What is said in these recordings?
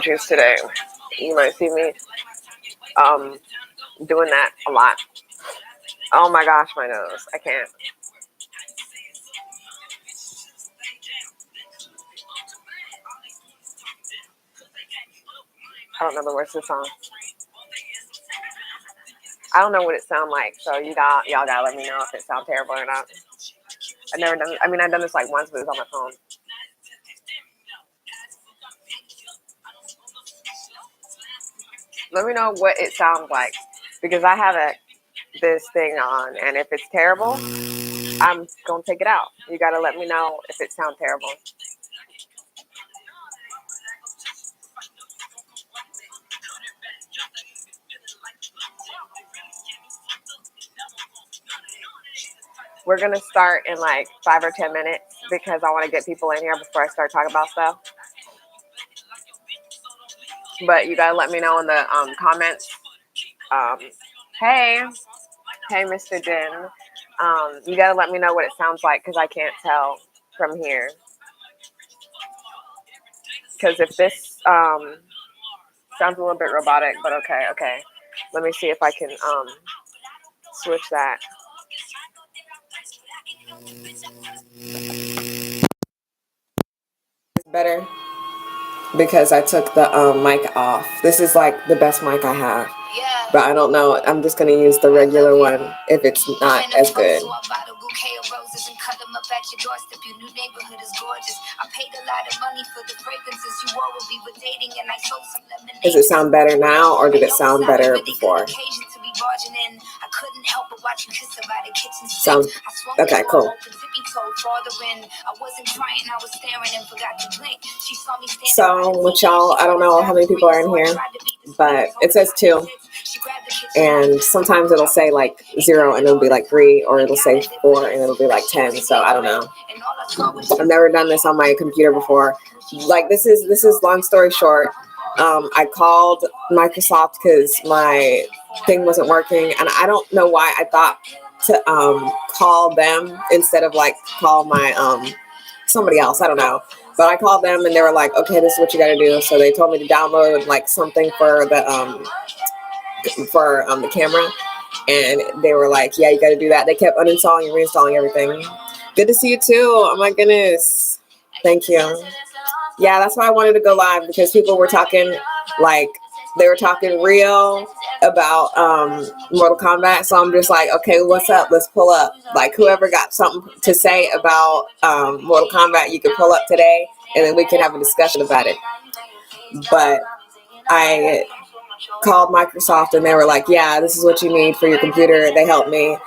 issues today. You might see me doing that a lot. Oh my gosh, my nose. I can't. I don't know the words to the song. I don't know what it sounds like, so y'all gotta let me know if it sounds terrible or not. I've never done. I've done this like once, but it was on my phone. Let me know what it sounds like, because I have this thing on, and if it's terrible, I'm gonna take it out. You gotta let me know if it sounds terrible. We're gonna start in like 5 or 10 minutes because I want to get people in here before I start talking about stuff. But you gotta let me know in the comments. Hey, Mr. Jin. You gotta let me know what it sounds like because I can't tell from here. Because if this sounds a little bit robotic, but okay. Let me see if I can switch that. It's better because I took the mic off. This is like the best mic I have, but I don't know. I'm just gonna use the regular one if it's not as good. Does it sound better now, or did it sound better before? Sounds okay. Cool. So with y'all, I don't know how many people are in here, but it says 2, and sometimes it'll say like 0 and it'll be like 3, or it'll say 4 and it'll be like 10. So I don't know. I've never done this on my computer before. Like this is long story short. I called Microsoft because my thing wasn't working, and I don't know why I thought to call them instead of like call my somebody else. I don't know, but I called them and they were like, okay, this is what you got to do. So they told me to download like something for the camera, and they were like, yeah, you got to do that. They kept uninstalling and reinstalling everything. Good to see you too. Oh my goodness, thank you. Yeah, that's why I wanted to go live, because people were talking like they were talking real about Mortal Kombat. So I'm just like, okay, what's up? Let's pull up. Like whoever got something to say about Mortal Kombat, you can pull up today, and then we can have a discussion about it. But I called Microsoft and they were like, yeah, this is what you need for your computer. They helped me,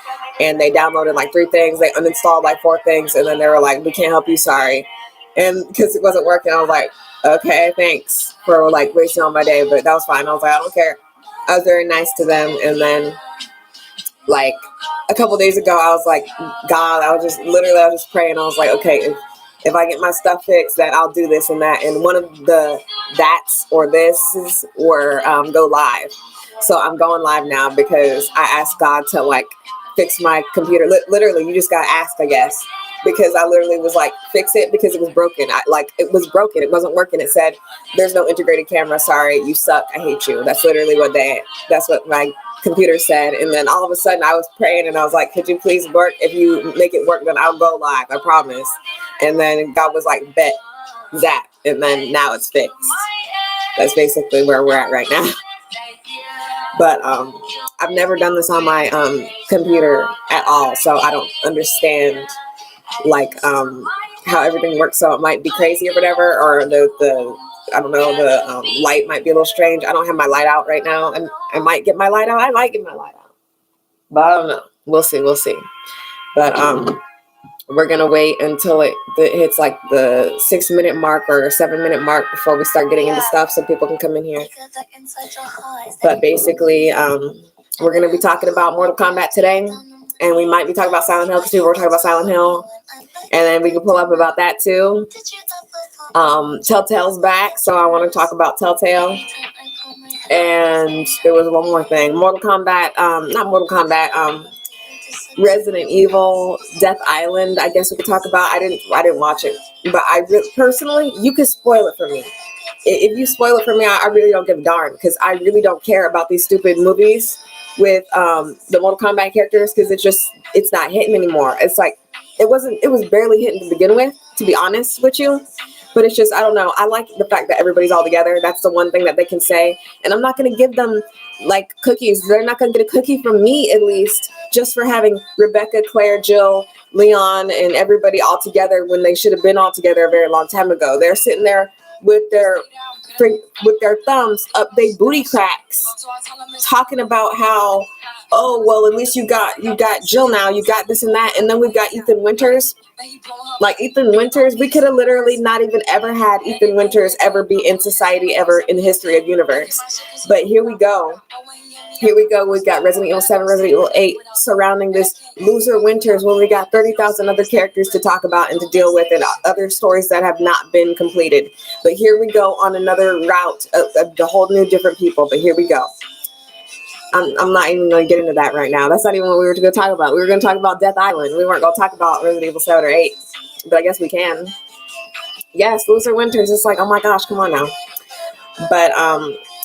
and they downloaded like 3 things. They uninstalled like 4 things, and then they were like, we can't help you, sorry. And because it wasn't working, I was like, okay, thanks for like wasting all my day, but that was fine. I was like, I don't care. I was very nice to them. And then like a couple days ago, I was like, God, I was just praying. I was like, okay, if I get my stuff fixed, that I'll do this and that. And one of the that's or this were go live. So I'm going live now because I asked God to like fix my computer. Literally, you just got to ask, I guess. Because I literally was like, fix it, because it was broken. It was broken. It wasn't working. It said, there's no integrated camera. Sorry, you suck. I hate you. That's literally that's what my computer said. And then all of a sudden I was praying and I was like, could you please work? If you make it work, then I'll go live. I promise. And then God was like, bet, zap. And then now it's fixed. That's basically where we're at right now. But I've never done this on my computer at all. So I don't understand like how everything works. So it might be crazy or whatever, or the I don't know, the light might be a little strange. I don't have my light out right now, and I might get my light out. I might get my light out, but I don't know. We'll see. But we're gonna wait until it hits like the 6-minute mark or 7-minute mark before we start getting into stuff, so people can come in here. But basically, we're gonna be talking about Mortal Kombat today. And we might be talking about Silent Hill because people were talking about Silent Hill. And then we can pull up about that too. Telltale's back, so I want to talk about Telltale. And there was one more thing. Mortal Kombat, not Mortal Kombat, Resident Evil, Death Island, I guess we could talk about. I didn't watch it. But personally, you could spoil it for me. if you spoil it for me, I really don't give a darn, because I really don't care about these stupid movies with the Mortal Kombat characters, because it's not hitting anymore. It's like it was barely hitting to begin with, to be honest with you. But it's just, I don't know. I like the fact that everybody's all together. That's the one thing that they can say. And I'm not going to give them like cookies. They're not going to get a cookie from me, at least, just for having Rebecca, Claire, Jill, Leon, and everybody all together when they should have been all together a very long time ago. They're sitting there with their thumbs up they booty cracks, talking about how, oh well, at least you got Jill now, you got this and that, and then we've got Ethan Winters. Like Ethan Winters, we could have literally not even ever had Ethan Winters ever be in society ever in the history of universe. But here we go. We've got Resident Evil 7, Resident Evil 8 surrounding this loser Winters, when we got 30,000 other characters to talk about and to deal with, and other stories that have not been completed. But here we go on another route of the whole new different people. But here we go. I'm not even going to get into that right now. That's not even what we were going to talk about. We were going to talk about Death Island. We weren't going to talk about Resident Evil 7 or 8. But I guess we can. Yes, Loser Winters. It's like, oh my gosh, come on now. But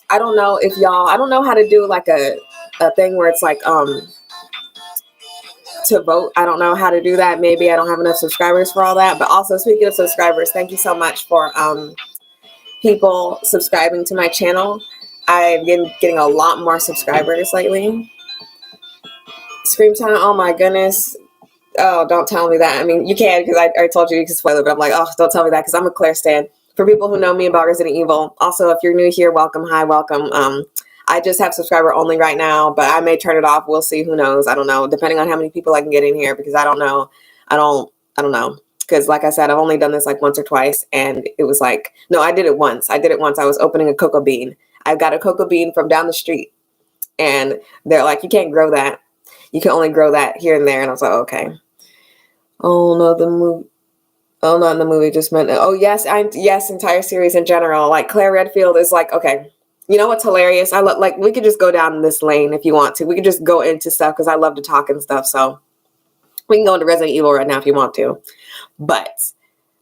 I don't know if y'all, I don't know how to do like a thing where it's like to vote. I don't know how to do that. Maybe I don't have enough subscribers for all that. But also, speaking of subscribers, thank you so much for people subscribing to my channel. I've been getting a lot more subscribers lately. Scream Time, oh my goodness. Oh, don't tell me that. I mean, you can, because I told you can spoil it, but I'm like, oh, don't tell me that, because I'm a Claire stan. For people who know me about Resident Evil, also, if you're new here, welcome. Hi, welcome. I just have subscriber only right now, but I may turn it off. We'll see. Who knows? I don't know. Depending on how many people I can get in here, because I don't know. I don't know. Because like I said, I've only done this like once or twice, and it was like, no, I did it once. I was opening a cocoa bean. I got a cocoa bean from down the street, and they're like, you can't grow that. You can only grow that here and there. And I was like, okay. Oh no, the movie. Oh, not in the movie. Just meant. Oh yes, yes. Entire series in general. Like Claire Redfield is like, okay. You know what's hilarious? Like we could just go down this lane if you want to. We could just go into stuff, because I love to talk and stuff. So we can go into Resident Evil right now if you want to. But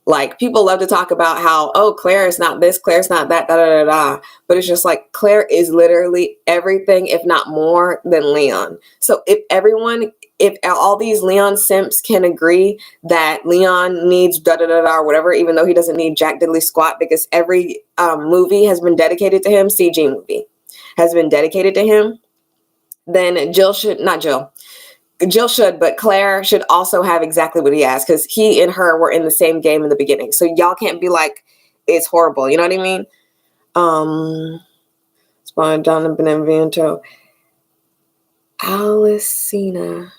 like, people love to talk about how, oh, Claire is not this, Claire's not that, da da da da. But it's just like, Claire is literally everything, if not more, than Leon. So if all these Leon simps can agree that Leon needs da da da da or whatever, even though he doesn't need jack diddly squat, because every movie has been dedicated to him, CG movie has been dedicated to him, then Jill should, but Claire should also have exactly what he has, because he and her were in the same game in the beginning. So y'all can't be like, it's horrible. You know what I mean? Spawn, Donna Benevento. Alicina.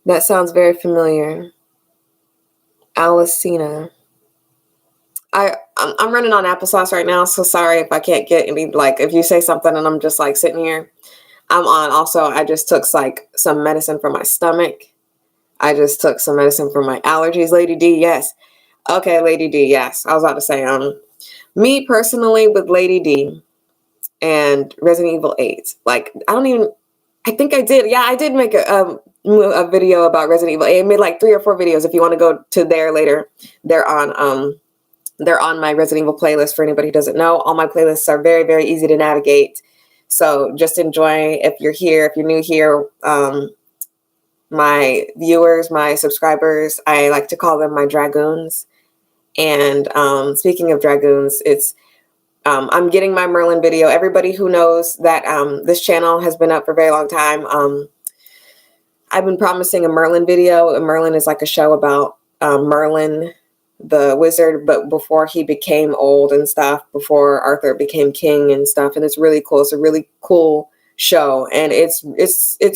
That sounds very familiar. Alicina. I'm running on applesauce right now, so sorry if I can't get any, like, if you say something and I'm just like sitting here. I just took like some medicine for my stomach. I just took some medicine for my allergies. Lady D, yes. Okay, Lady D, yes. I was about to say, me personally with Lady D and Resident Evil 8, like, I think I did. Yeah, I did make a video about Resident Evil 8. I made like 3 or 4 videos. If you want to go to there later, they're on my Resident Evil playlist. For anybody who doesn't know, all my playlists are very, very easy to navigate. So just enjoy. If you're new here, my viewers, my subscribers, I like to call them my dragoons. And speaking of dragoons, I'm getting my Merlin video. Everybody who knows that this channel has been up for a very long time, I've been promising a Merlin video. Merlin is like a show about Merlin, the wizard, but before he became old and stuff, before Arthur became king and stuff. And it's really cool. It's a really cool show, and it's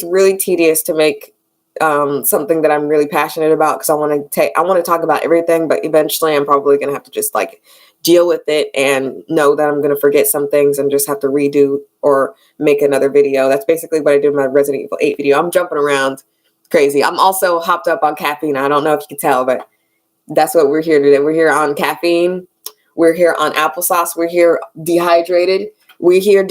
really tedious to make something that I'm really passionate about, because I want to talk about everything, but eventually I'm probably gonna have to just like deal with it and know that I'm gonna forget some things and just have to redo or make another video. That's basically what I did in my Resident Evil 8 video. I'm jumping around crazy. I'm also hopped up on caffeine. I don't know if you can tell, but that's what we're here today. We're here on caffeine. We're here on applesauce. We're here dehydrated. We just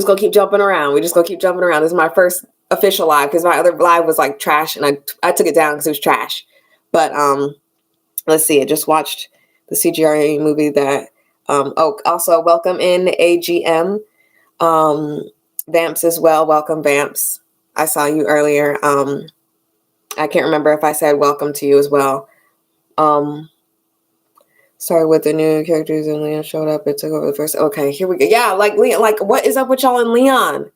gonna keep jumping around. This is my first official live, because my other live was like trash, and I took it down because it was trash. But let's see, I just watched the CGRA movie that, also welcome in AGM, Vamps as well. Welcome, Vamps. I saw you earlier. I can't remember if I said welcome to you as well. Sorry, with the new characters and Leon showed up, it took over the first. Okay, here we go. Yeah, like Leon, like what is up with y'all and Leon?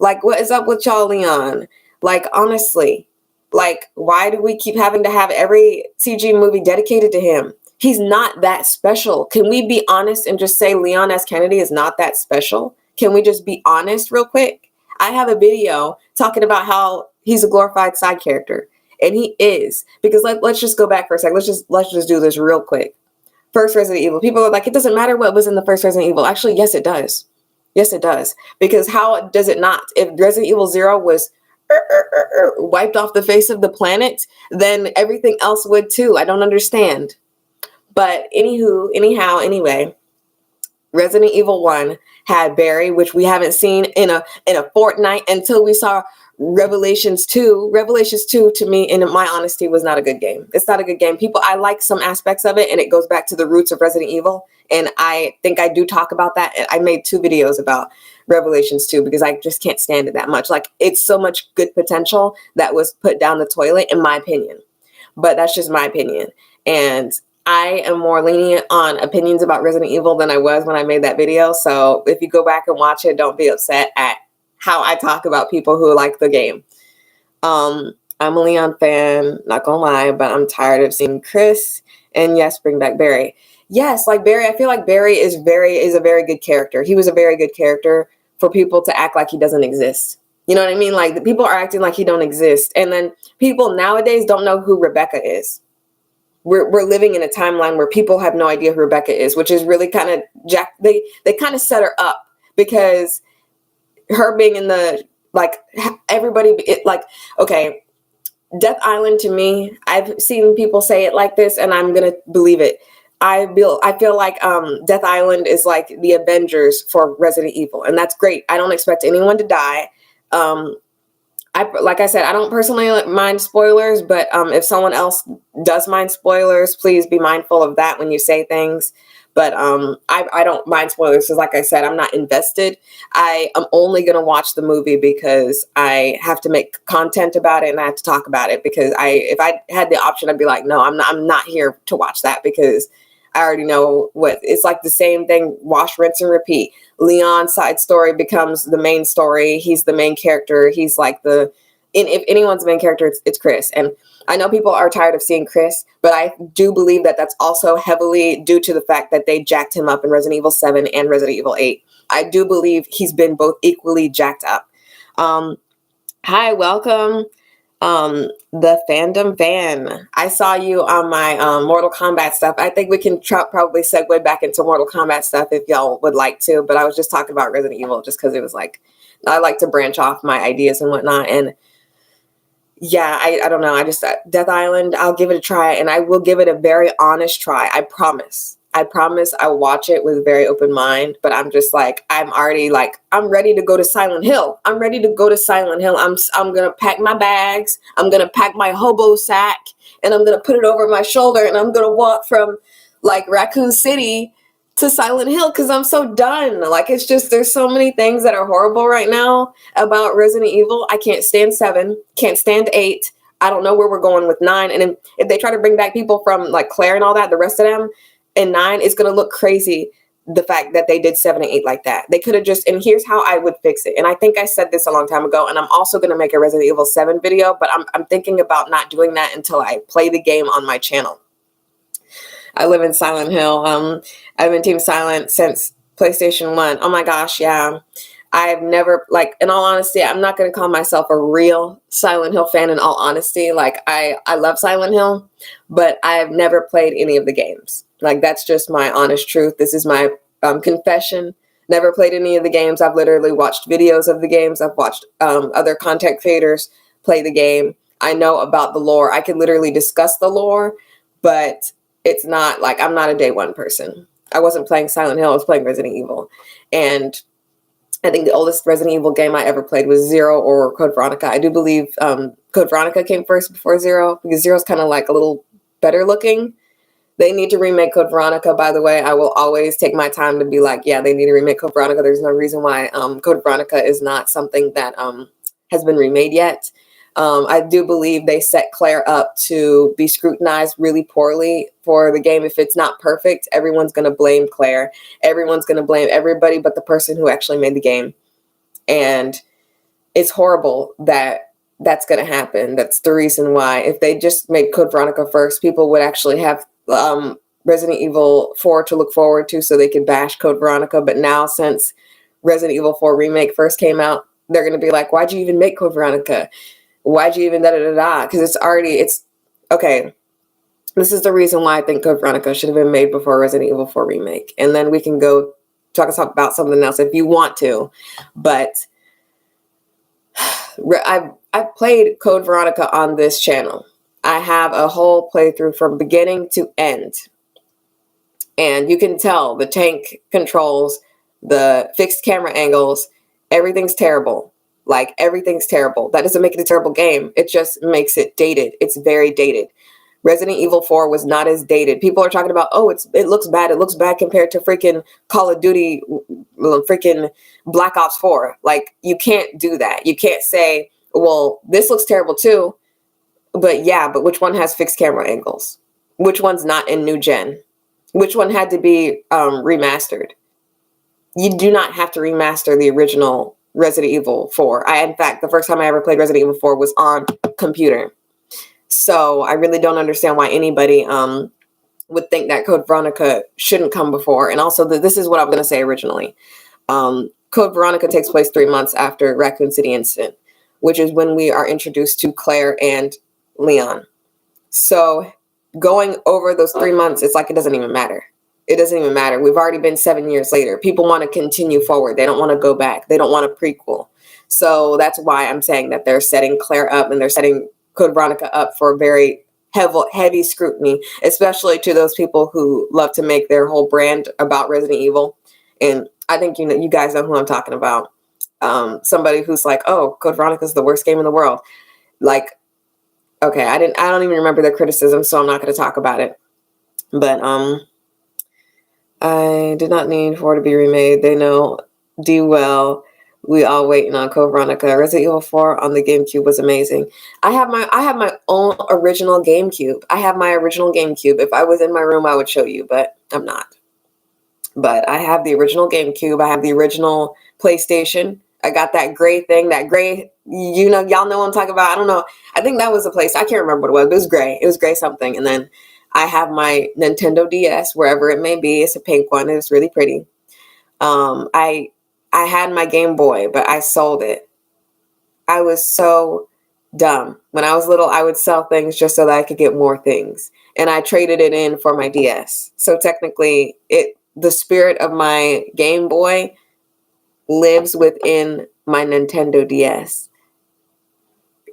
Like what is up with y'all, Leon? Like honestly, like why do we keep having to have every CG movie dedicated to him? He's not that special. Can we be honest and just say Leon S. Kennedy is not that special? Can we just be honest real quick? I have a video talking about how he's a glorified side character, and he is, because let's just go back for a second. Let's just do this real quick. First Resident Evil. People are like, it doesn't matter what was in the first Resident Evil. Actually, yes, it does. Yes, it does. Because how does it not? If Resident Evil 0 was wiped off the face of the planet, then everything else would too. I don't understand. But anyway, Resident Evil 1 had Barry, which we haven't seen in a fortnight until we saw Revelations 2. Revelations 2, to me, in my honesty, was not a good game. It's not a good game. I like some aspects of it, and it goes back to the roots of Resident Evil. And I think I do talk about that. I made 2 videos about Revelations 2 because I just can't stand it that much. Like, it's so much good potential that was put down the toilet, in my opinion. But that's just my opinion. And I am more lenient on opinions about Resident Evil than I was when I made that video. So if you go back and watch it, don't be upset at how I talk about people who like the game. I'm a Leon fan, not gonna lie, but I'm tired of seeing Chris. And yes, bring back Barry. Yes, like Barry, I feel like Barry is a very good character. He was a very good character for people to act like he doesn't exist. You know what I mean? Like the people are acting like he don't exist. And then people nowadays don't know who Rebecca is. We're living in a timeline where people have no idea who Rebecca is, which is really kind of they kind of set her up, because her being in the, like, everybody, okay, Death Island, to me, I've seen people say it like this, and I'm gonna believe it. I feel like Death Island is like the Avengers for Resident Evil, and that's great. I don't expect anyone to die. Like I said, I don't personally mind spoilers, but if someone else does mind spoilers, please be mindful of that when you say things. But I don't mind spoilers because, like I said, I'm not invested. I am only going to watch the movie because I have to make content about it and I have to talk about it. Because if I had the option, I'd be like, no, I'm not here to watch that, because I already know what it's like. The same thing, wash, rinse, and repeat. Leon's side story becomes the main story. He's the main character. He's like if anyone's the main character, it's Chris. And I know people are tired of seeing Chris, but I do believe that that's also heavily due to the fact that they jacked him up in Resident Evil 7 and Resident Evil 8. I do believe he's been both equally jacked up. Hi, welcome. The fandom fan. I saw you on my Mortal Kombat stuff. I think we can probably segue back into Mortal Kombat stuff if y'all would like to, but I was just talking about Resident Evil just because it was like, I like to branch off my ideas and whatnot. And yeah, I don't know. I just, Death Island, I'll give it a try, and I will give it a very honest try. I promise I'll watch it with a very open mind, but I'm just like, I'm ready to go to Silent Hill. I'm going to pack my bags. I'm going to pack my hobo sack, and I'm going to put it over my shoulder, and I'm going to walk from like Raccoon City to Silent Hill because I'm so done. Like, it's just, there's so many things that are horrible right now about Resident Evil. I can't stand 7, can't stand 8. I don't know where we're going with 9. And if they try to bring back people from like Claire and all that, the rest of them, and 9, it's going to look crazy, the fact that they did 7 and 8 like that. They could have just, and here's how I would fix it. And I think I said this a long time ago, and I'm also going to make a Resident Evil 7 video, but I'm thinking about not doing that until I play the game on my channel. I live in Silent Hill. I've been Team Silent since PlayStation 1. Oh my gosh, yeah. I've never, like, in all honesty, I'm not going to call myself a real Silent Hill fan in all honesty. Like, I love Silent Hill, but I've never played any of the games. Like, that's just my honest truth. This is my confession. Never played any of the games. I've literally watched videos of the games. I've watched other content creators play the game. I know about the lore. I can literally discuss the lore, but it's not like, I'm not a day one person. I wasn't playing Silent Hill. I was playing Resident Evil. And I think the oldest Resident Evil game I ever played was 0 or Code Veronica. I do believe Code Veronica came first before 0, because 0 is kind of like a little better looking. They need to remake Code Veronica, by the way. I will always take my time to be like, yeah, they need to remake Code Veronica. There's no reason why Code Veronica is not something that has been remade yet. I do believe they set Claire up to be scrutinized really poorly for the game. If it's not perfect, everyone's going to blame Claire. Everyone's going to blame everybody but the person who actually made the game. And it's horrible that that's going to happen. That's the reason why. If they just made Code Veronica first, people would actually have Resident Evil 4 to look forward to so they could bash Code Veronica. But now, since Resident Evil 4 Remake first came out, they're going to be like, why'd you even make Code Veronica? Why'd you even da-da-da-da? Because it's okay. This is the reason why I think Code Veronica should have been made before Resident Evil 4 Remake. And then we can go talk about something else if you want to. But I've played Code Veronica on this channel. I have a whole playthrough from beginning to end. And you can tell the tank controls, the fixed camera angles, everything's terrible. Like, everything's terrible. That doesn't make it a terrible game. It just makes it dated. It's very dated. Resident Evil 4 was not as dated. People are talking about, oh, it looks bad. It looks bad compared to freaking Call of Duty, freaking Black Ops 4. Like, you can't do that. You can't say, well, this looks terrible too. But yeah, but which one has fixed camera angles? Which one's not in new gen? Which one had to be remastered? You do not have to remaster the original Resident Evil 4. In fact, the first time I ever played Resident Evil 4 was on computer. So I really don't understand why anybody would think that Code Veronica shouldn't come before. And also, this is what I was going to say originally. Code Veronica takes place 3 months after Raccoon City incident, which is when we are introduced to Claire and Leon. So going over those 3 months, it's like it doesn't even matter. It doesn't even matter. We've already been 7 years later. People want to continue forward. They don't want to go back. They don't want a prequel. So that's why I'm saying that they're setting Claire up and they're setting Code Veronica up for very heavy scrutiny, especially to those people who love to make their whole brand about Resident Evil. And I think you guys know who I'm talking about. Somebody who's like, oh, Code Veronica is the worst game in the world. Like, okay, I don't even remember their criticism, so I'm not going to talk about it. But I did not need 4 to be remade. They know do well. We all waiting on Code Veronica. Resident Evil 4 on the GameCube was amazing. I have my own original GameCube. I have my original GameCube. If I was in my room, I would show you, but I'm not. But I have the original GameCube. I have the original PlayStation. I got that gray thing, that gray, y'all know what I'm talking about. I don't know. I think that was the place. I can't remember what it was. It was gray. It was gray something. And then I have my Nintendo DS, wherever it may be. It's a pink one. It's really pretty. I had my Game Boy, but I sold it. I was so dumb. When I was little, I would sell things just so that I could get more things. And I traded it in for my DS. So technically, the spirit of my Game Boy lives within my Nintendo DS.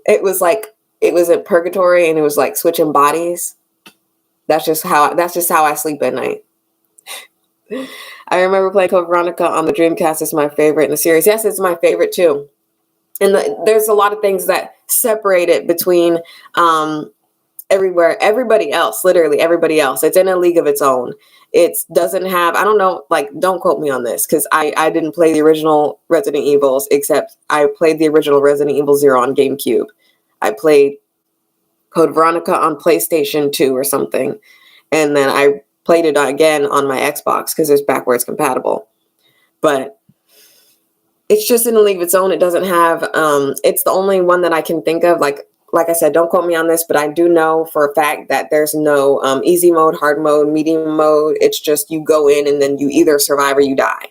It was in purgatory, and it was like switching bodies. That's just how I sleep at night. I remember playing Code Veronica on the Dreamcast. It's my favorite in the series. Yes, it's my favorite too. And there's a lot of things that separate it between everybody else, literally everybody else. It's in a league of its own. It doesn't have, I don't know, like, don't quote me on this, because I didn't play the original Resident Evils, except I played the original Resident Evil 0 on GameCube. I played Code Veronica on PlayStation 2 or something. And then I played it again on my Xbox because it's backwards compatible. But it's just in a league of its own. It doesn't have, it's the only one that I can think of. Like I said, don't quote me on this, but I do know for a fact that there's no easy mode, hard mode, medium mode. It's just you go in and then you either survive or you die.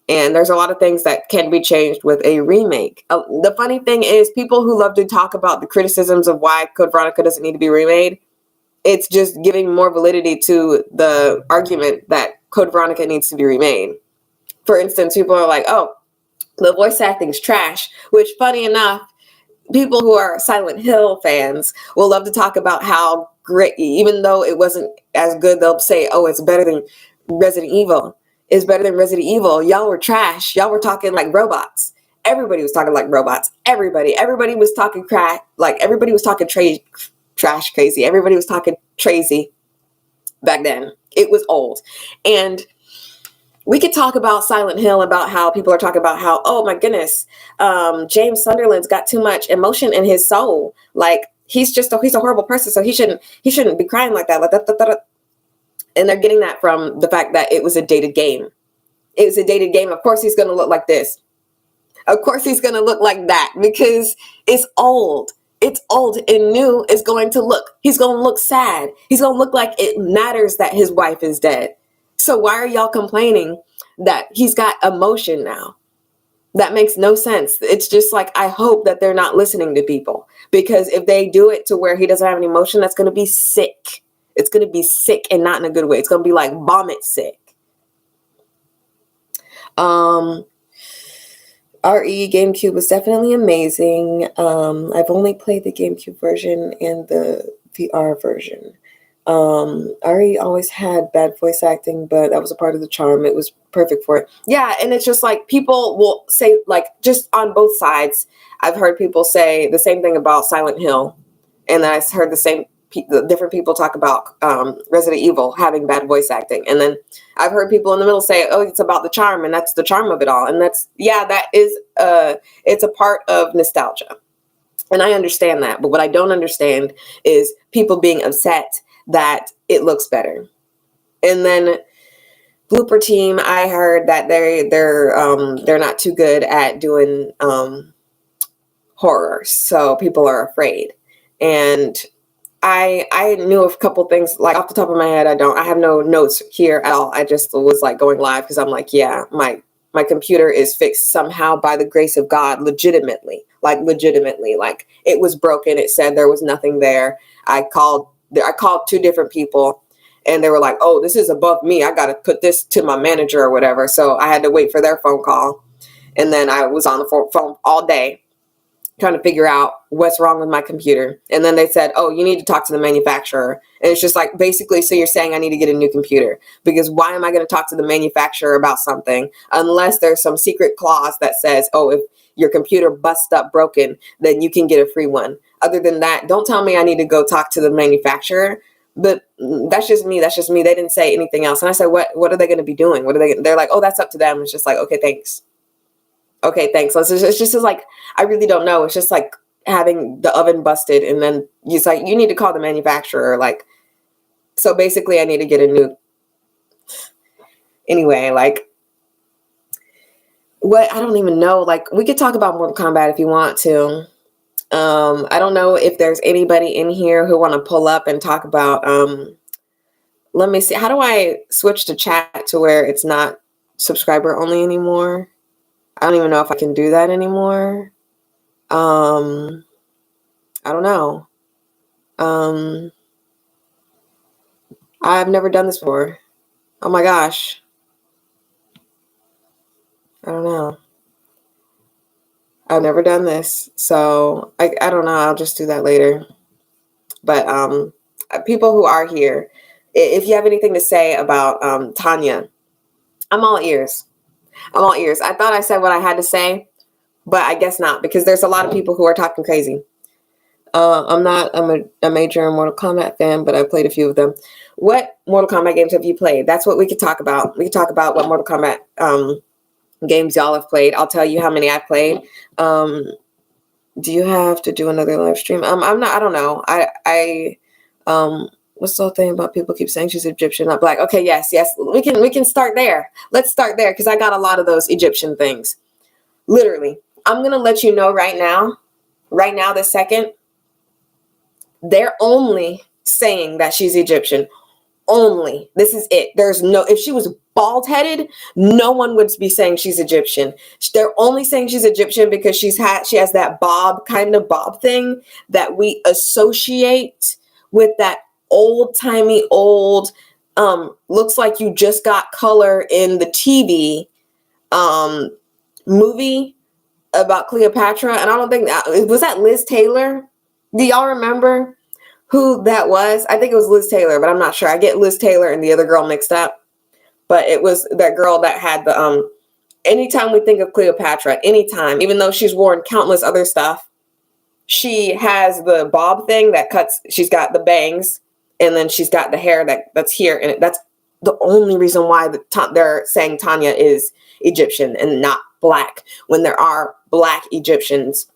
And there's a lot of things that can be changed with a remake. The funny thing is, people who love to talk about the criticisms of why Code Veronica doesn't need to be remade, it's just giving more validity to the argument that Code Veronica needs to be remade. For instance, people are like, oh, the voice acting's trash, which, funny enough, people who are Silent Hill fans will love to talk about how great, even though it wasn't as good, they'll say, oh, it's better than Resident Evil. It's better than Resident Evil. Y'all were trash. Y'all were talking like robots. Everybody was talking like robots. Everybody was talking crack. Like, everybody was talking trash crazy. Everybody was talking crazy. back then. It was old. And we could talk about Silent Hill, about how people are talking about how, oh my goodness, James Sunderland's got too much emotion in his soul. Like he's a horrible person, so he shouldn't be crying like that. And they're getting that from the fact that it was a dated game. It was a dated game. Of course he's going to look like this. Of course he's going to look like that because it's old. It's old, and new is going to look. He's going to look sad. He's going to look like it matters that his wife is dead. So why are y'all complaining that he's got emotion now? That makes no sense. It's just like, I hope that they're not listening to people, because if they do it to where he doesn't have any emotion, that's going to be sick. It's going to be sick, and not in a good way. It's going to be like vomit sick. RE GameCube was definitely amazing. I've only played the GameCube version and the VR version. RE always had bad voice acting, but that was a part of the charm. It was perfect for it. Yeah, and it's just like people will say, like, just on both sides. I've heard people say the same thing about Silent Hill, and then I heard the different people talk about Resident Evil having bad voice acting, and then I've heard people in the middle say, "Oh, it's about the charm," and that's the charm of it all. And that is it's a part of nostalgia, and I understand that. But what I don't understand is people being upset that it looks better. And then Blooper Team, I heard that they're not too good at doing horror, so people are afraid. And I knew a couple things, like off the top of my head. I have no notes here at all. I just was like going live because I'm like, yeah, my computer is fixed somehow by the grace of God, legitimately, like it was broken. It said there was nothing there. I called 2 different people, and they were like, oh, this is above me. I got to put this to my manager or whatever. So I had to wait for their phone call. And then I was on the phone all day trying to figure out what's wrong with my computer. And then they said, oh, you need to talk to the manufacturer. And it's just like, basically, so you're saying I need to get a new computer, because why am I going to talk to the manufacturer about something unless there's some secret clause that says, oh, if your computer busts up broken, then you can get a free one. Other than that, don't tell me I need to go talk to the manufacturer. But that's just me. They didn't say anything else. And I said, what are they going to be doing? They're like, oh, that's up to them. It's just like, okay, thanks. It's just like, I really don't know. It's just like having the oven busted, and then it's like, you need to call the manufacturer. Like, so basically I need to get a new, anyway, like, what, I don't even know. Like, we could talk about Mortal Kombat if you want to. I don't know if there's anybody in here who want to pull up and talk about, let me see. How do I switch to chat to where it's not subscriber only anymore? I don't even know if I can do that anymore. I don't know. I've never done this before. Oh my gosh. I don't know. I've never done this. So I don't know. I'll just do that later. But people who are here, if you have anything to say about Tanya, I'm all ears. I thought I said what I had to say, but I guess not, because there's a lot of people who are talking crazy. I'm not a major Mortal Kombat fan, but I've played a few of them. What Mortal Kombat games have you played? That's what we could talk about. We could talk about what Mortal Kombat games y'all have played. I'll tell you how many I've played. Do you have to do another live stream? I don't know. What's the whole thing about people keep saying she's Egyptian, not black? Okay, yes. We can start there. Let's start there, because I got a lot of those Egyptian things. Literally. I'm going to let you know right now, this second, they're only saying that she's Egyptian. Only. This is it. There's no, if she was bald-headed, no one would be saying she's Egyptian. They're only saying she's Egyptian because she has that bob thing that we associate with that old-timey looks like you just got color in the TV movie about Cleopatra. And I don't think was that Liz Taylor? Do y'all remember who that was? I think it was Liz Taylor, but I'm not sure. I get Liz Taylor and the other girl mixed up. But it was that girl that had the anytime we think of Cleopatra, anytime, even though she's worn countless other stuff, she has the bob thing that cuts, she's got the bangs, and then she's got the hair that's here, and that's the only reason why they're saying Tanya is Egyptian and not black, when there are black Egyptians.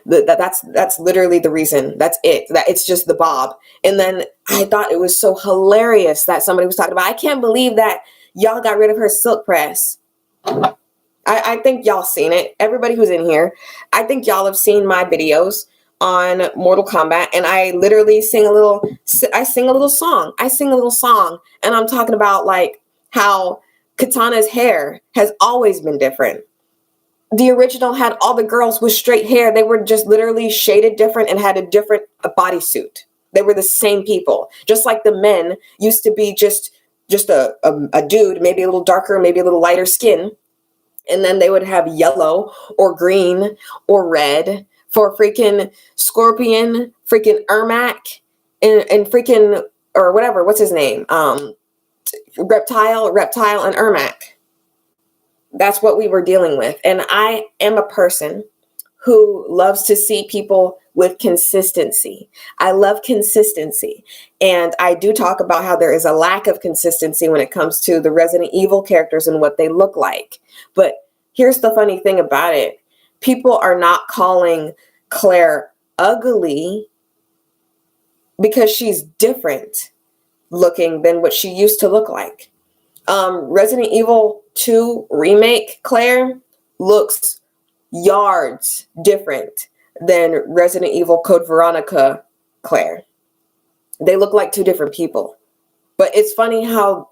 That's literally the reason. That's it. That it's just the bob. And then I thought it was so hilarious that somebody was talking about, I can't believe that y'all got rid of her silk press. I think y'all seen it. Everybody who's in here, I think y'all have seen my videos on Mortal Kombat, and I literally sing a little song. I sing a little song, and I'm talking about like how Katana's hair has always been different. The original had all the girls with straight hair. They were just literally shaded different and had a different bodysuit. They were the same people. Just like the men used to be just a dude, maybe a little darker, maybe a little lighter skin. And then they would have yellow or green or red for freaking Scorpion, freaking Ermac, and freaking, or whatever, what's his name? Reptile, and Ermac. That's what we were dealing with. And I am a person who loves to see people with consistency. I love consistency. And I do talk about how there is a lack of consistency when it comes to the Resident Evil characters and what they look like. But here's the funny thing about it. People are not calling Claire ugly because she's different looking than what she used to look like. Resident Evil 2 remake Claire looks yards different than Resident Evil Code Veronica Claire. They look like two different people. But it's funny how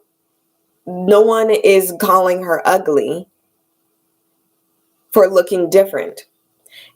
no one is calling her ugly for looking different.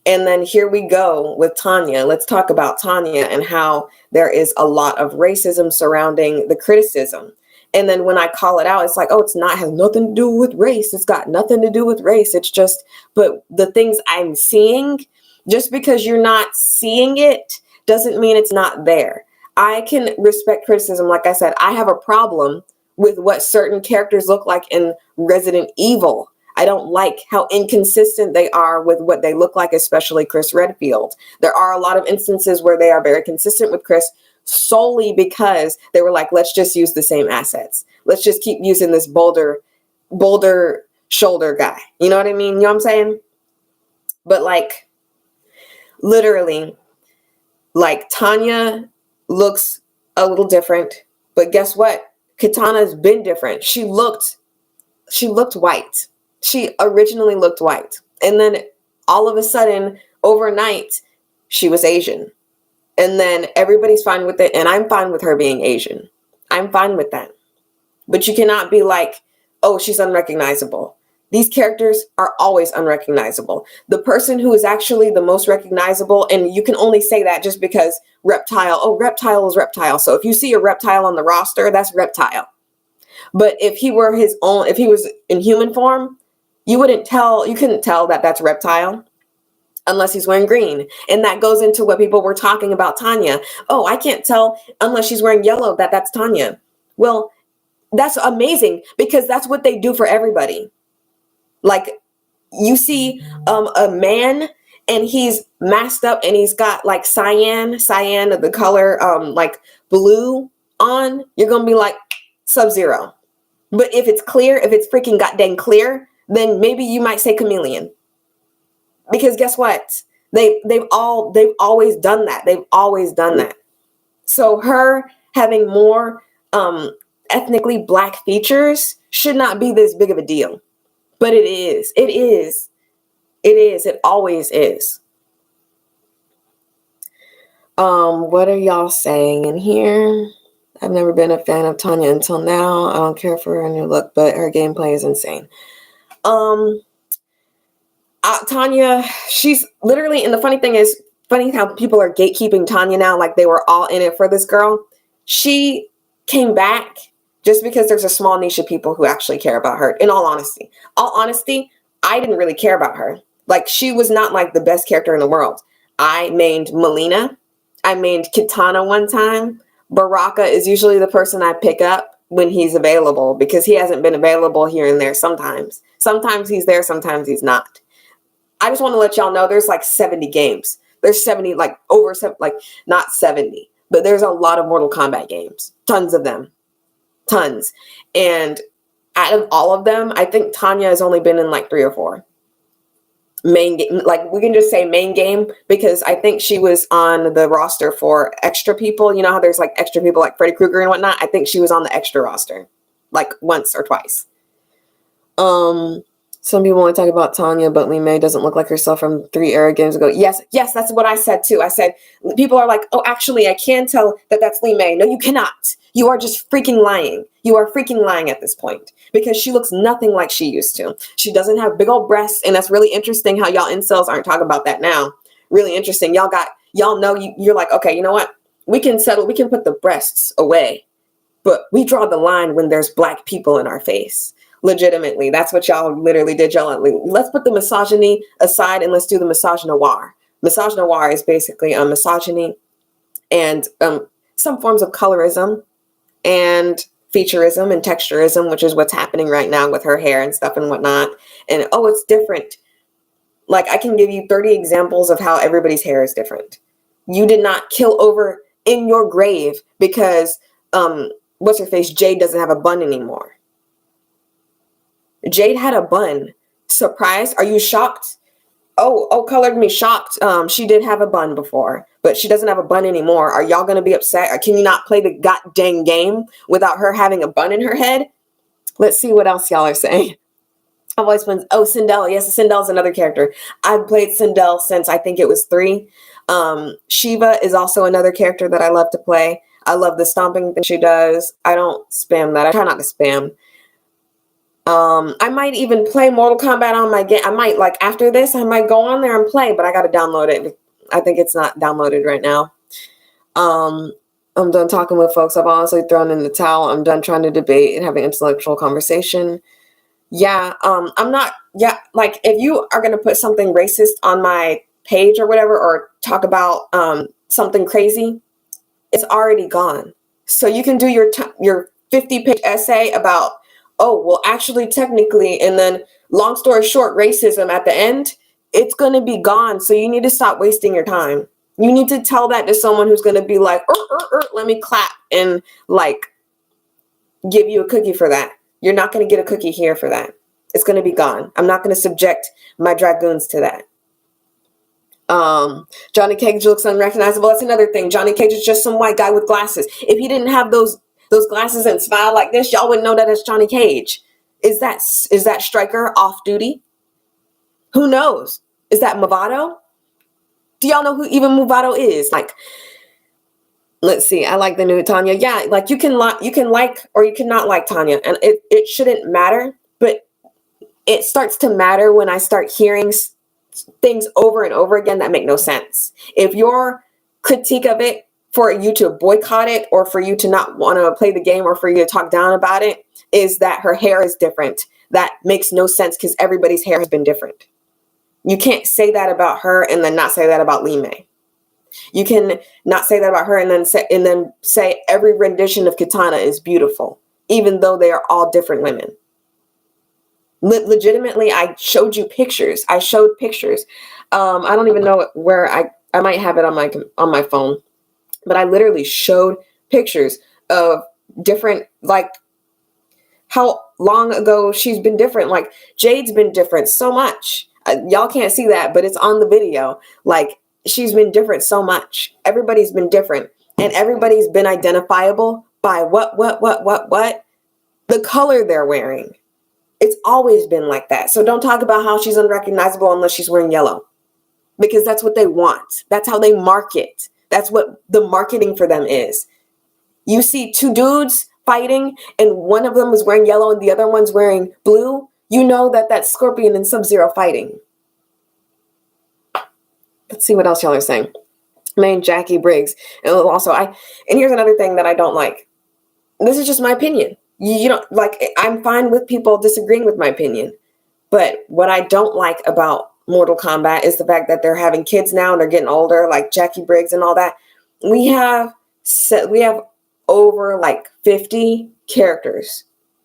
And then here we go with Tanya. Let's talk about Tanya and how there is a lot of racism surrounding the criticism. And then when I call it out, it's like, oh, has nothing to do with race. It's got nothing to do with race. It's just, but the things I'm seeing, just because you're not seeing it doesn't mean it's not there. I can respect criticism. Like I said, I have a problem with what certain characters look like in Resident Evil. I don't like how inconsistent they are with what they look like, especially Chris Redfield. There are a lot of instances where they are very consistent with Chris, solely because they were like, let's just use the same assets. Let's just keep using this boulder shoulder guy. You know what I mean? You know what I'm saying? But like, literally, like Tanya looks a little different, but guess what? Katana's been different. She looked white. She originally looked white. And then all of a sudden, overnight, she was Asian. And then everybody's fine with it. And I'm fine with her being Asian. I'm fine with that. But you cannot be like, oh, she's unrecognizable. These characters are always unrecognizable. The person who is actually the most recognizable, and you can only say that just because Reptile is Reptile. So if you see a Reptile on the roster, that's Reptile. But if he was in human form, you couldn't tell that that's Reptile unless he's wearing green. And that goes into what people were talking about Tanya. Oh, I can't tell unless she's wearing yellow that that's Tanya. Well, that's amazing because that's what they do for everybody. Like you see a man and he's masked up and he's got like cyan of the color like blue on, you're going to be like Sub-Zero. But if it's clear, if it's freaking goddamn clear, then maybe you might say chameleon. Because guess what? They've always done that. They've always done that. So her having more ethnically black features should not be this big of a deal. But it is. It is. It is. It always is. What are y'all saying in here? I've never been a fan of Tanya until now. I don't care for her new look, but her gameplay is insane. Tanya, she's literally, and the funny thing is, funny how people are gatekeeping Tanya now, like they were all in it for this girl. She came back just because there's a small niche of people who actually care about her. In all honesty, I didn't really care about her. Like she was not like the best character in the world. I mained Melina. I mained Kitana one time. Baraka is usually the person I pick up when he's available because he hasn't been available here and there sometimes. Sometimes he's there, sometimes he's not. I just want to let y'all know there's like 70 games. There's 70, like over, like not 70, but there's a lot of Mortal Kombat games. Tons of them. Tons. And out of all of them, I think Tanya has only been in like 3 or 4. Main game, like we can just say main game, because I think she was on the roster for extra people. You know how there's like extra people like Freddy Krueger and whatnot? I think she was on the extra roster like once or twice. Some people want to talk about Tanya, but Lee May doesn't look like herself from 3 era games ago. Yes, that's what I said too. I said, people are like, oh, actually, I can tell that that's Lee May. No, you cannot. You are just freaking lying. You are freaking lying at this point, because she looks nothing like she used to. She doesn't have big old breasts, and that's really interesting how y'all incels aren't talking about that now. Really interesting. Y'all know you're like, okay, you know what? We can put the breasts away, but we draw the line when there's black people in our face. Legitimately, that's what y'all literally did. Y'all, let's put the misogyny aside and let's do the misogynoir. Misogynoir is basically misogyny and some forms of colorism and featureism and texturism, which is what's happening right now with her hair and stuff and whatnot. And oh, it's different. Like, I can give you 30 examples of how everybody's hair is different. You did not kill over in your grave because what's her face, Jade, doesn't have a bun anymore. Jade had a bun. Surprised? Are you shocked? Oh, colored me shocked. She did have a bun before, but she doesn't have a bun anymore. Are y'all going to be upset? Or can you not play the goddamn game without her having a bun in her head? Let's see what else y'all are saying. I've always been, Sindel. Yes, Sindel's another character. I've played Sindel since I think it was 3. Shiva is also another character that I love to play. I love the stomping thing she does. I don't spam that. I try not to spam. I might even play Mortal Kombat on my game. I might, like, after this, I might go on there and play, but I got to download it. I think it's not downloaded right now. I'm done talking with folks. I've honestly thrown in the towel. I'm done trying to debate and having intellectual conversation. Yeah, I'm not, like, if you are going to put something racist on my page or whatever, or talk about something crazy, it's already gone. So you can do your 50-page essay about, oh, well, actually, technically, and then long story short, racism at the end, it's going to be gone. So you need to stop wasting your time. You need to tell that to someone who's going to be like, let me clap and like give you a cookie for that. You're not going to get a cookie here for that. It's going to be gone. I'm not going to subject my dragoons to that. Johnny Cage looks unrecognizable. That's another thing. Johnny Cage is just some white guy with glasses. If he didn't have those glasses and smile like this, y'all wouldn't know that it's Johnny Cage. Is that Stryker off duty? Who knows? Is that Movado? Do y'all know who even Movado is? Like, let's see. I like the new Tanya. Yeah, like you can like or you cannot like Tanya, and it shouldn't matter. But it starts to matter when I start hearing things over and over again that make no sense. If your critique of it, for you to boycott it or for you to not want to play the game or for you to talk down about it, is that her hair is different. That makes no sense because everybody's hair has been different. You can't say that about her and then not say that about Lee May. You can not say that about her and then say every rendition of Katana is beautiful, even though they are all different women. Legitimately, I showed you pictures. I showed pictures. I don't even know where I might have it on my phone. But I literally showed pictures of different, like, how long ago she's been different. Like, Jade's been different so much. Y'all can't see that, but it's on the video. Like, she's been different so much. Everybody's been different. And everybody's been identifiable by what? The color they're wearing. It's always been like that. So don't talk about how she's unrecognizable unless she's wearing yellow. Because that's what they want. That's how they market. That's what the marketing for them is. You see 2 dudes fighting and one of them is wearing yellow and the other one's wearing blue. You know that that's Scorpion and Sub-Zero fighting. Let's see what else y'all are saying. Main Jackie Briggs. And also, and here's another thing that I don't like. This is just my opinion. You know, like, I'm fine with people disagreeing with my opinion. But what I don't like about Mortal Kombat is the fact that they're having kids now and they're getting older, like Jackie Briggs and all that. We have over like 50 characters.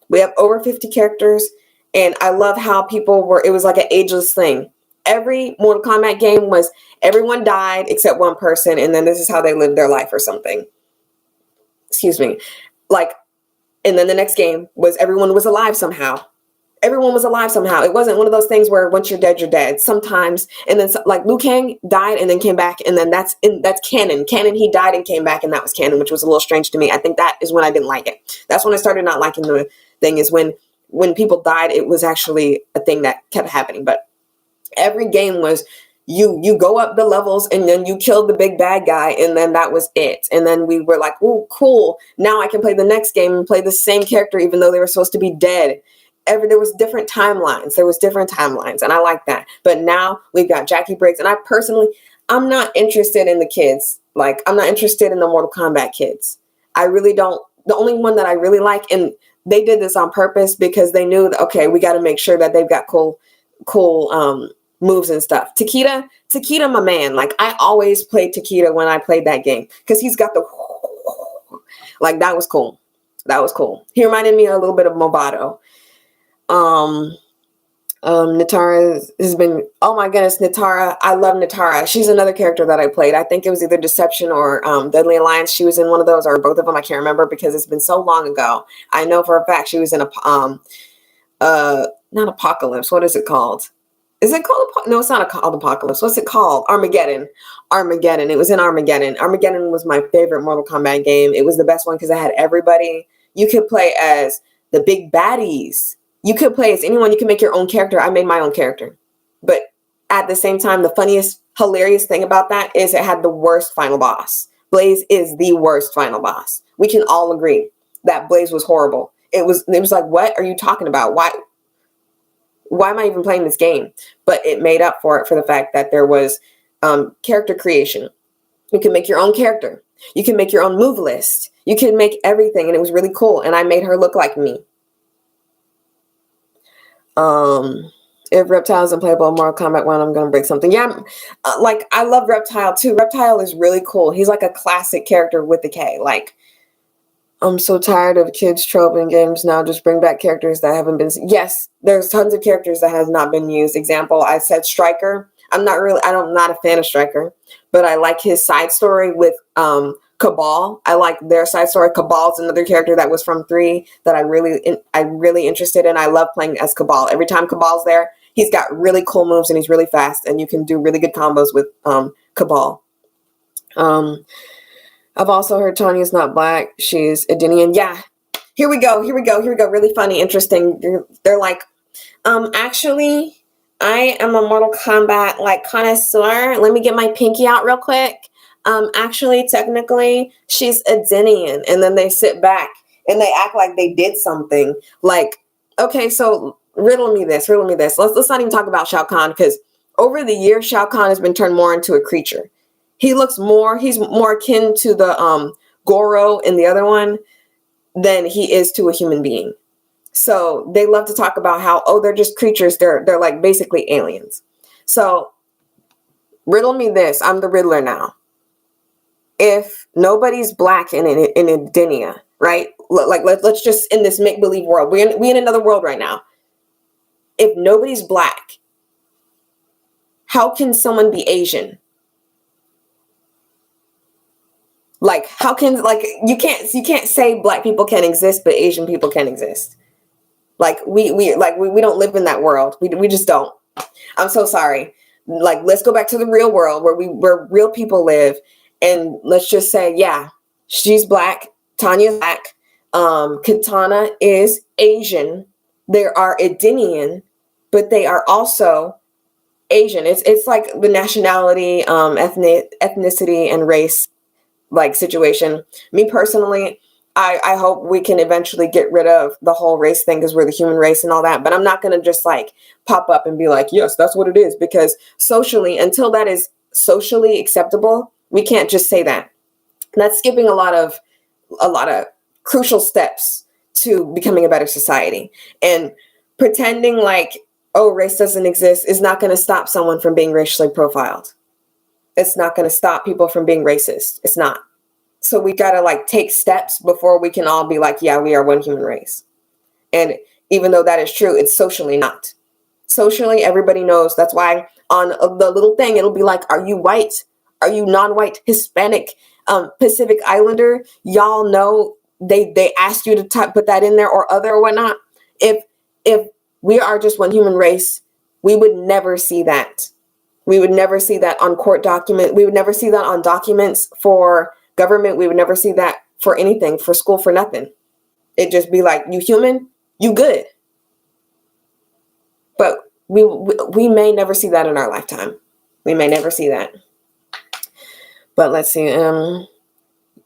We have over 50 characters, and I love how it was like an ageless thing. every Mortal Kombat game was everyone died except one person, and then this is how they lived their life or something. Excuse me. Like, and then the next game was everyone was alive somehow. Everyone was alive somehow. It wasn't one of those things where once you're dead, you're dead. Sometimes, and then like Liu Kang died and then came back, and then that's canon. Canon, he died and came back, and that was canon, which was a little strange to me. I think that is when I didn't like it. That's when I started not liking the thing, is when people died, it was actually a thing that kept happening. But every game was you go up the levels and then you kill the big bad guy, and then that was it. And then we were like, oh, cool. Now I can play the next game and play the same character even though they were supposed to be dead. There was different timelines. And I like that. But now we've got Jackie Briggs, and I'm not interested in the kids. Like, I'm not interested in the Mortal Kombat kids. I really don't. The only one that I really like, and they did this on purpose because they knew that, okay, we got to make sure that they've got cool moves and stuff. Takeda, my man. Like, I always played Takeda when I played that game because he's got the like, that was cool. He reminded me a little bit of Mobato. Natara has been, oh my goodness, Natara. I love Natara. She's another character that I played. I think it was either Deception or Deadly Alliance. She was in one of those, or both of them. I can't remember because it's been so long ago. I know for a fact she was in not Apocalypse. What is it called? Is it called? No, it's not called Apocalypse. What's it called? Armageddon. It was in Armageddon. Armageddon was my favorite Mortal Kombat game. It was the best one because it had everybody. You could play as the big baddies. You could play as anyone. You can make your own character. I made my own character. But at the same time, the funniest, hilarious thing about that is it had the worst final boss. Blaze is the worst final boss. We can all agree that Blaze was horrible. It was like, what are you talking about? Why am I even playing this game? But it made up for it for the fact that there was character creation. You can make your own character. You can make your own move list. You can make everything. And it was really cool. And I made her look like me. If Reptile is unplayable in Mortal Kombat 1, I'm going to break something. Yeah, like, I love Reptile too. Reptile is really cool. He's like a classic character with the K. Like, I'm so tired of kids trope in games now. Just bring back characters that haven't been. Yes, there's tons of characters that has not been used. Example, I said Stryker. I'm not a fan of Stryker, but I like his side story with Cabal. I like their side story. Cabal's another character that was from 3 that I'm really interested in. I love playing as Cabal. Every time Cabal's there, he's got really cool moves and he's really fast, and you can do really good combos with Cabal. I've also heard Tanya's not black. She's Edenian. Yeah. Here we go. Really funny, interesting. They're like, actually, I am a Mortal Kombat like connoisseur. Let me get my pinky out real quick. Actually, technically, she's Edenian. And then they sit back and they act like they did something. Like, okay, so riddle me this. Let's not even talk about Shao Kahn, because over the years, Shao Kahn has been turned more into a creature. He's more akin to the Goro in the other one than he is to a human being. So they love to talk about how, oh, they're just creatures. They're like basically aliens. So riddle me this. I'm the Riddler now. If nobody's black in Edenia, right? Like, let's just, in this make-believe world, we in another world right now. If nobody's black, how can someone be Asian? Like, how can, like, you can't say black people can exist, but Asian people can exist. Like, we don't live in that world. We just don't. I'm so sorry. Like, let's go back to the real world where real people live. And let's just say, yeah, she's black. Tanya's black. Katana is Asian. They are Edenian, but they are also Asian. It's like the nationality, ethnicity, and race like situation. Me personally, I hope we can eventually get rid of the whole race thing because we're the human race and all that. But I'm not going to just like pop up and be like, yes, that's what it is. Because socially, until that is socially acceptable, we can't just say that. That's skipping a lot of crucial steps to becoming a better society. And pretending like, oh, race doesn't exist is not going to stop someone from being racially profiled. It's not going to stop people from being racist. It's not. So we got to like take steps before we can all be like, yeah, we are one human race. And even though that is true, it's socially not. socially, everybody knows. That's why on the little thing, it'll be like, are you white? Are you non-white, Hispanic, Pacific Islander? Y'all know they ask you to put that in there, or other or whatnot. If we are just one human race, we would never see that. We would never see that on court document. We would never see that on documents for government. We would never see that for anything, for school, for nothing. It'd just be like, you human, you good. But we may never see that in our lifetime. We may never see that. But let's see.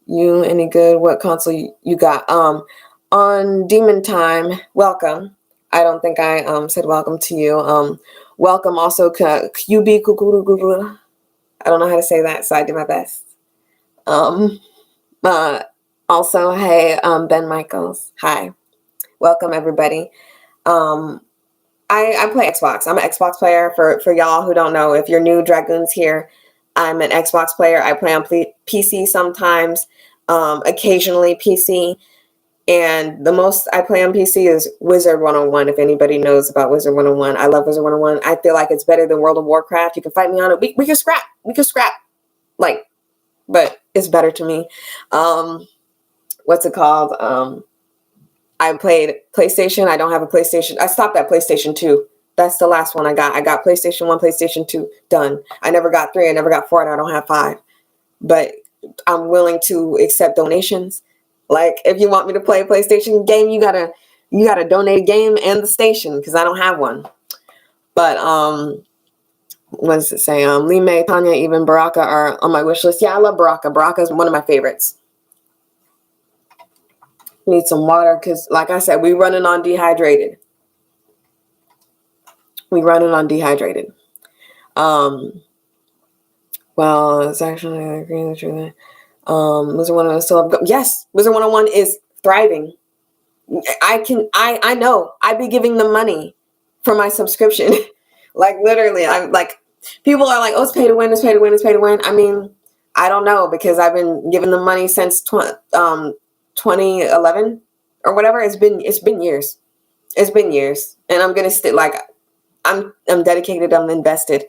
You any good? What console you got? On Demon Time, welcome. I don't think I said welcome to you. Welcome also QB Kukuru. I don't know how to say that, so I do my best. Also, hey, Ben Michaels. Hi. Welcome everybody. I play Xbox. I'm an Xbox player. For y'all who don't know, if you're new Dragoons here, I'm an Xbox player. I play on PC sometimes, occasionally PC. And the most I play on PC is Wizard 101, if anybody knows about Wizard 101. I love Wizard 101. I feel like it's better than World of Warcraft. You can fight me on it. We can scrap. We can scrap. Like, but it's better to me. What's it called? I played PlayStation. I don't have a PlayStation. I stopped at PlayStation 2. That's the last one I got. I got PlayStation 1, PlayStation 2, done. I never got 3. I never got 4, and I don't have 5. But I'm willing to accept donations. Like, if you want me to play a PlayStation game, you gotta donate a game and the station, because I don't have one. But what does it say? Lee May, Tanya, even Baraka are on my wish list. Yeah, I love Baraka. Baraka is one of my favorites. Need some water, because like I said, we running on dehydrated. Well, it's actually, I agree with you. Wizard 101 is still up. Yes, Wizard 101 is thriving. I know. I be giving them money for my subscription. Like, literally, I'm like, people are like, oh, it's pay to win, it's pay to win, it's pay to win. I mean, I don't know, because I've been giving them money since 2011 or whatever. It's been years. It's been years. And I'm gonna stay, like, I'm dedicated, I'm invested.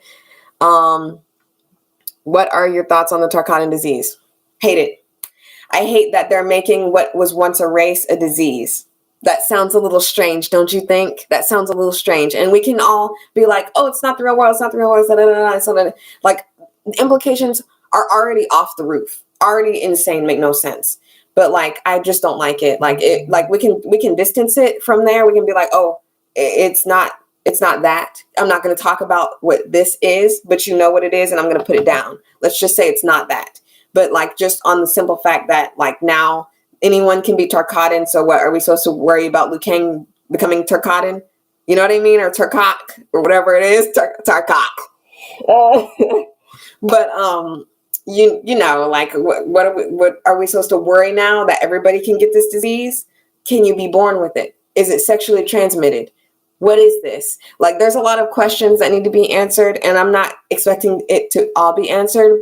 What are your thoughts on the Tarkanian disease? Hate it. I hate that they're making what was once a race a disease. That sounds a little strange, don't you think? That sounds a little strange. And we can all be like, oh, it's not the real world, it's not the real world, like, the implications are already off the roof, already insane, make no sense. But like, I just don't like it. Like, we can distance it from there. We can be like, oh, it's not that. I'm not going to talk about what this is, but you know what it is, and I'm going to put it down. Let's just say it's not that. But like, just on the simple fact that like now anyone can be Tarkatan. So what are we supposed to worry about Liu Kang becoming Tarkatan? You know what I mean? Or Tarkak or whatever it is, Tarkak. But you know, like what are we supposed to worry now that everybody can get this disease? Can you be born with it? Is it sexually transmitted? What is this? Like, there's a lot of questions that need to be answered, and I'm not expecting it to all be answered,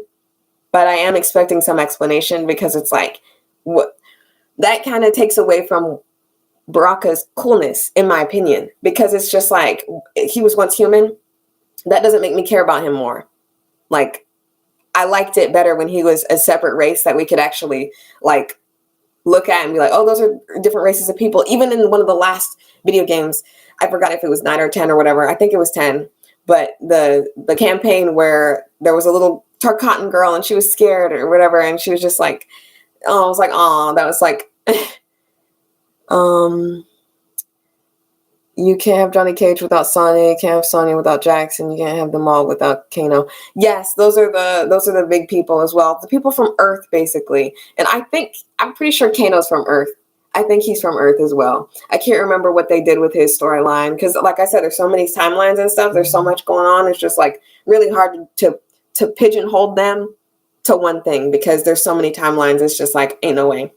but I am expecting some explanation, because it's like, what that kind of takes away from Baraka's coolness, in my opinion, because it's just like, he was once human. That doesn't make me care about him more. Like, I liked it better when he was a separate race that we could actually like look at and be like, oh, those are different races of people. Even in one of the last video games, I forgot if it was 9 or 10 or whatever. I think it was 10. But the campaign where there was a little Tarkatan girl and she was scared or whatever, and she was just like, oh, I was like, oh, that was like, you can't have Johnny Cage without Sonya, you can't have Sonya without Jackson, you can't have them all without Kano. Yes, those are the big people as well. The people from Earth, basically. And I'm pretty sure Kano's from Earth. I think he's from Earth as well. I can't remember what they did with his storyline, because like I said, there's so many timelines and stuff. There's so much going on. It's just like really hard to pigeonhole them to one thing, because there's so many timelines. It's just like, ain't no way.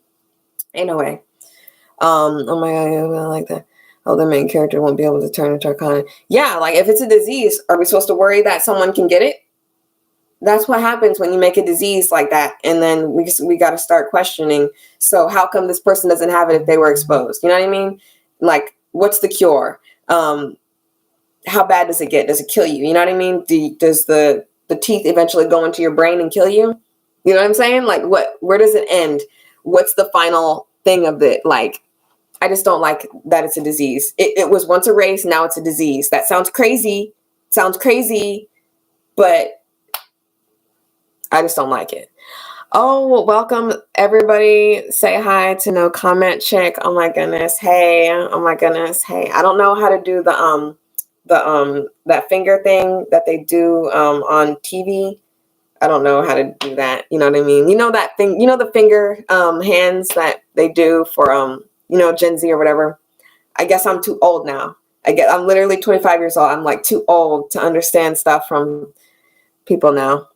Oh my God, I like that. Oh, the main character won't be able to turn into Tarkanian. Yeah, like, if it's a disease, are we supposed to worry that someone can get it? That's what happens when you make a disease like that. And then we got to start questioning. So how come this person doesn't have it if they were exposed? You know what I mean? Like, what's the cure? how bad does it get? Does it kill you? You know what I mean? Does the teeth eventually go into your brain and kill you? You know what I'm saying? Like, where does it end? What's the final thing of it? Like, I just don't like that it's a disease. It was once a race, now it's a disease. That sounds crazy. But I just don't like it. Oh, welcome everybody. Say hi to No Comment Chick. Oh my goodness. Hey. Oh my goodness. Hey. I don't know how to do that finger thing that they do on TV. I don't know how to do that. You know what I mean? You know that thing, the finger hands that they do for Gen Z or whatever. I guess I'm too old now. I'm literally 25 years old. I'm like too old to understand stuff from people now.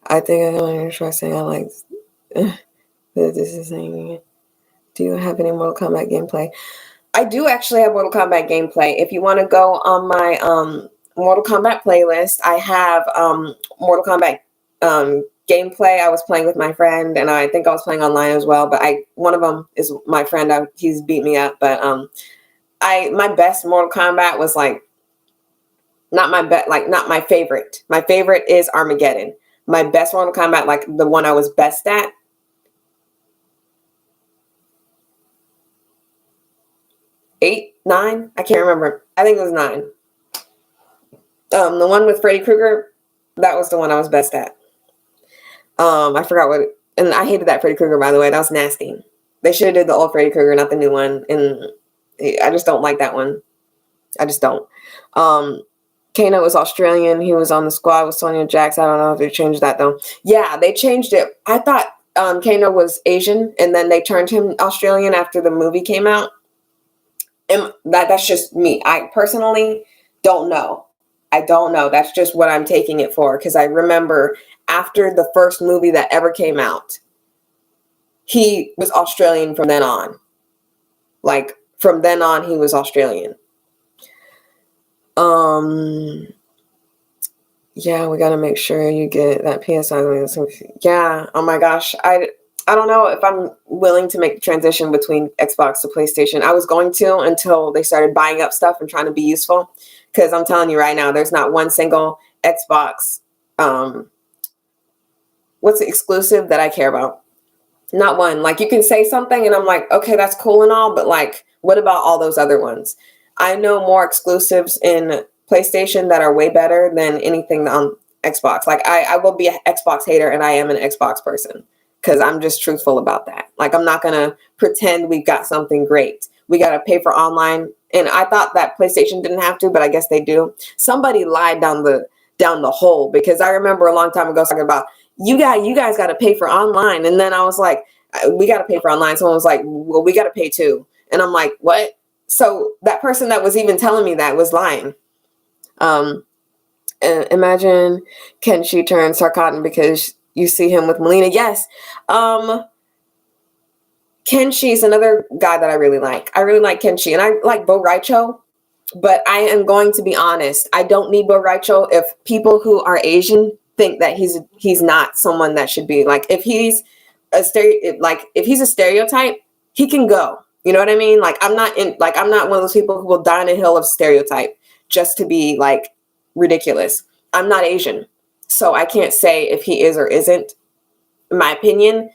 I think I'm interesting. I like this is saying, do you have any Mortal Kombat gameplay? I do actually have Mortal Kombat gameplay. If you want to go on my Mortal Kombat playlist, I have Mortal Kombat gameplay. I was playing with my friend, and I think I was playing online as well. But one of them is my friend. He's beat me up. But my best Mortal Kombat was like not my favorite. My favorite is Armageddon. My best Mortal Kombat, like the one I was best at. 8, 9, I can't remember. I think it was 9. The one with Freddy Krueger, that was the one I was best at. I forgot and I hated that Freddy Krueger, by the way. That was nasty. They should have did the old Freddy Krueger, not the new one. And I just don't like that one. I just don't. Kano was Australian. He was on the squad with Sonya Jax. I don't know if they changed that though. Yeah, they changed it. I thought Kano was Asian, and then they turned him Australian after the movie came out. And that's just me. I personally don't know. I don't know. That's just what I'm taking it for. Because I remember after the first movie that ever came out, he was Australian from then on. Like, from then on, he was Australian. Yeah, we got to make sure you get that PS5. Yeah, oh my gosh. I don't know if I'm willing to make the transition between Xbox to PlayStation. I was going to until they started buying up stuff and trying to be useful. Because I'm telling you right now, there's not one single Xbox what's the exclusive that I care about? Not one. Like, you can say something and I'm like, okay, that's cool and all, but like, what about all those other ones? I know more exclusives in PlayStation that are way better than anything on Xbox. Like, I will be an Xbox hater, and I am an Xbox person because I'm just truthful about that. Like, I'm not going to pretend we've got something great. We got to pay for online. And I thought that PlayStation didn't have to, but I guess they do. Somebody lied down the hole, because I remember a long time ago talking about, you guys got to pay for online. And then I was like, we got to pay for online. Someone was like, well, we got to pay too. And I'm like, what? So that person that was even telling me that was lying. Imagine Kenshi turns Sarkatan because you see him with Melina. Yes. Kenshi is another guy that I really like. I really like Kenshi, and I like Bo Raicho. But I am going to be honest. I don't need Bo Raicho if people who are Asian think that he's not someone that should be like, if he's a stereotype, he can go. You know what I mean? Like, I'm not one of those people who will die on a hill of stereotype just to be like ridiculous. I'm not Asian, so I can't say if he is or isn't. My opinion,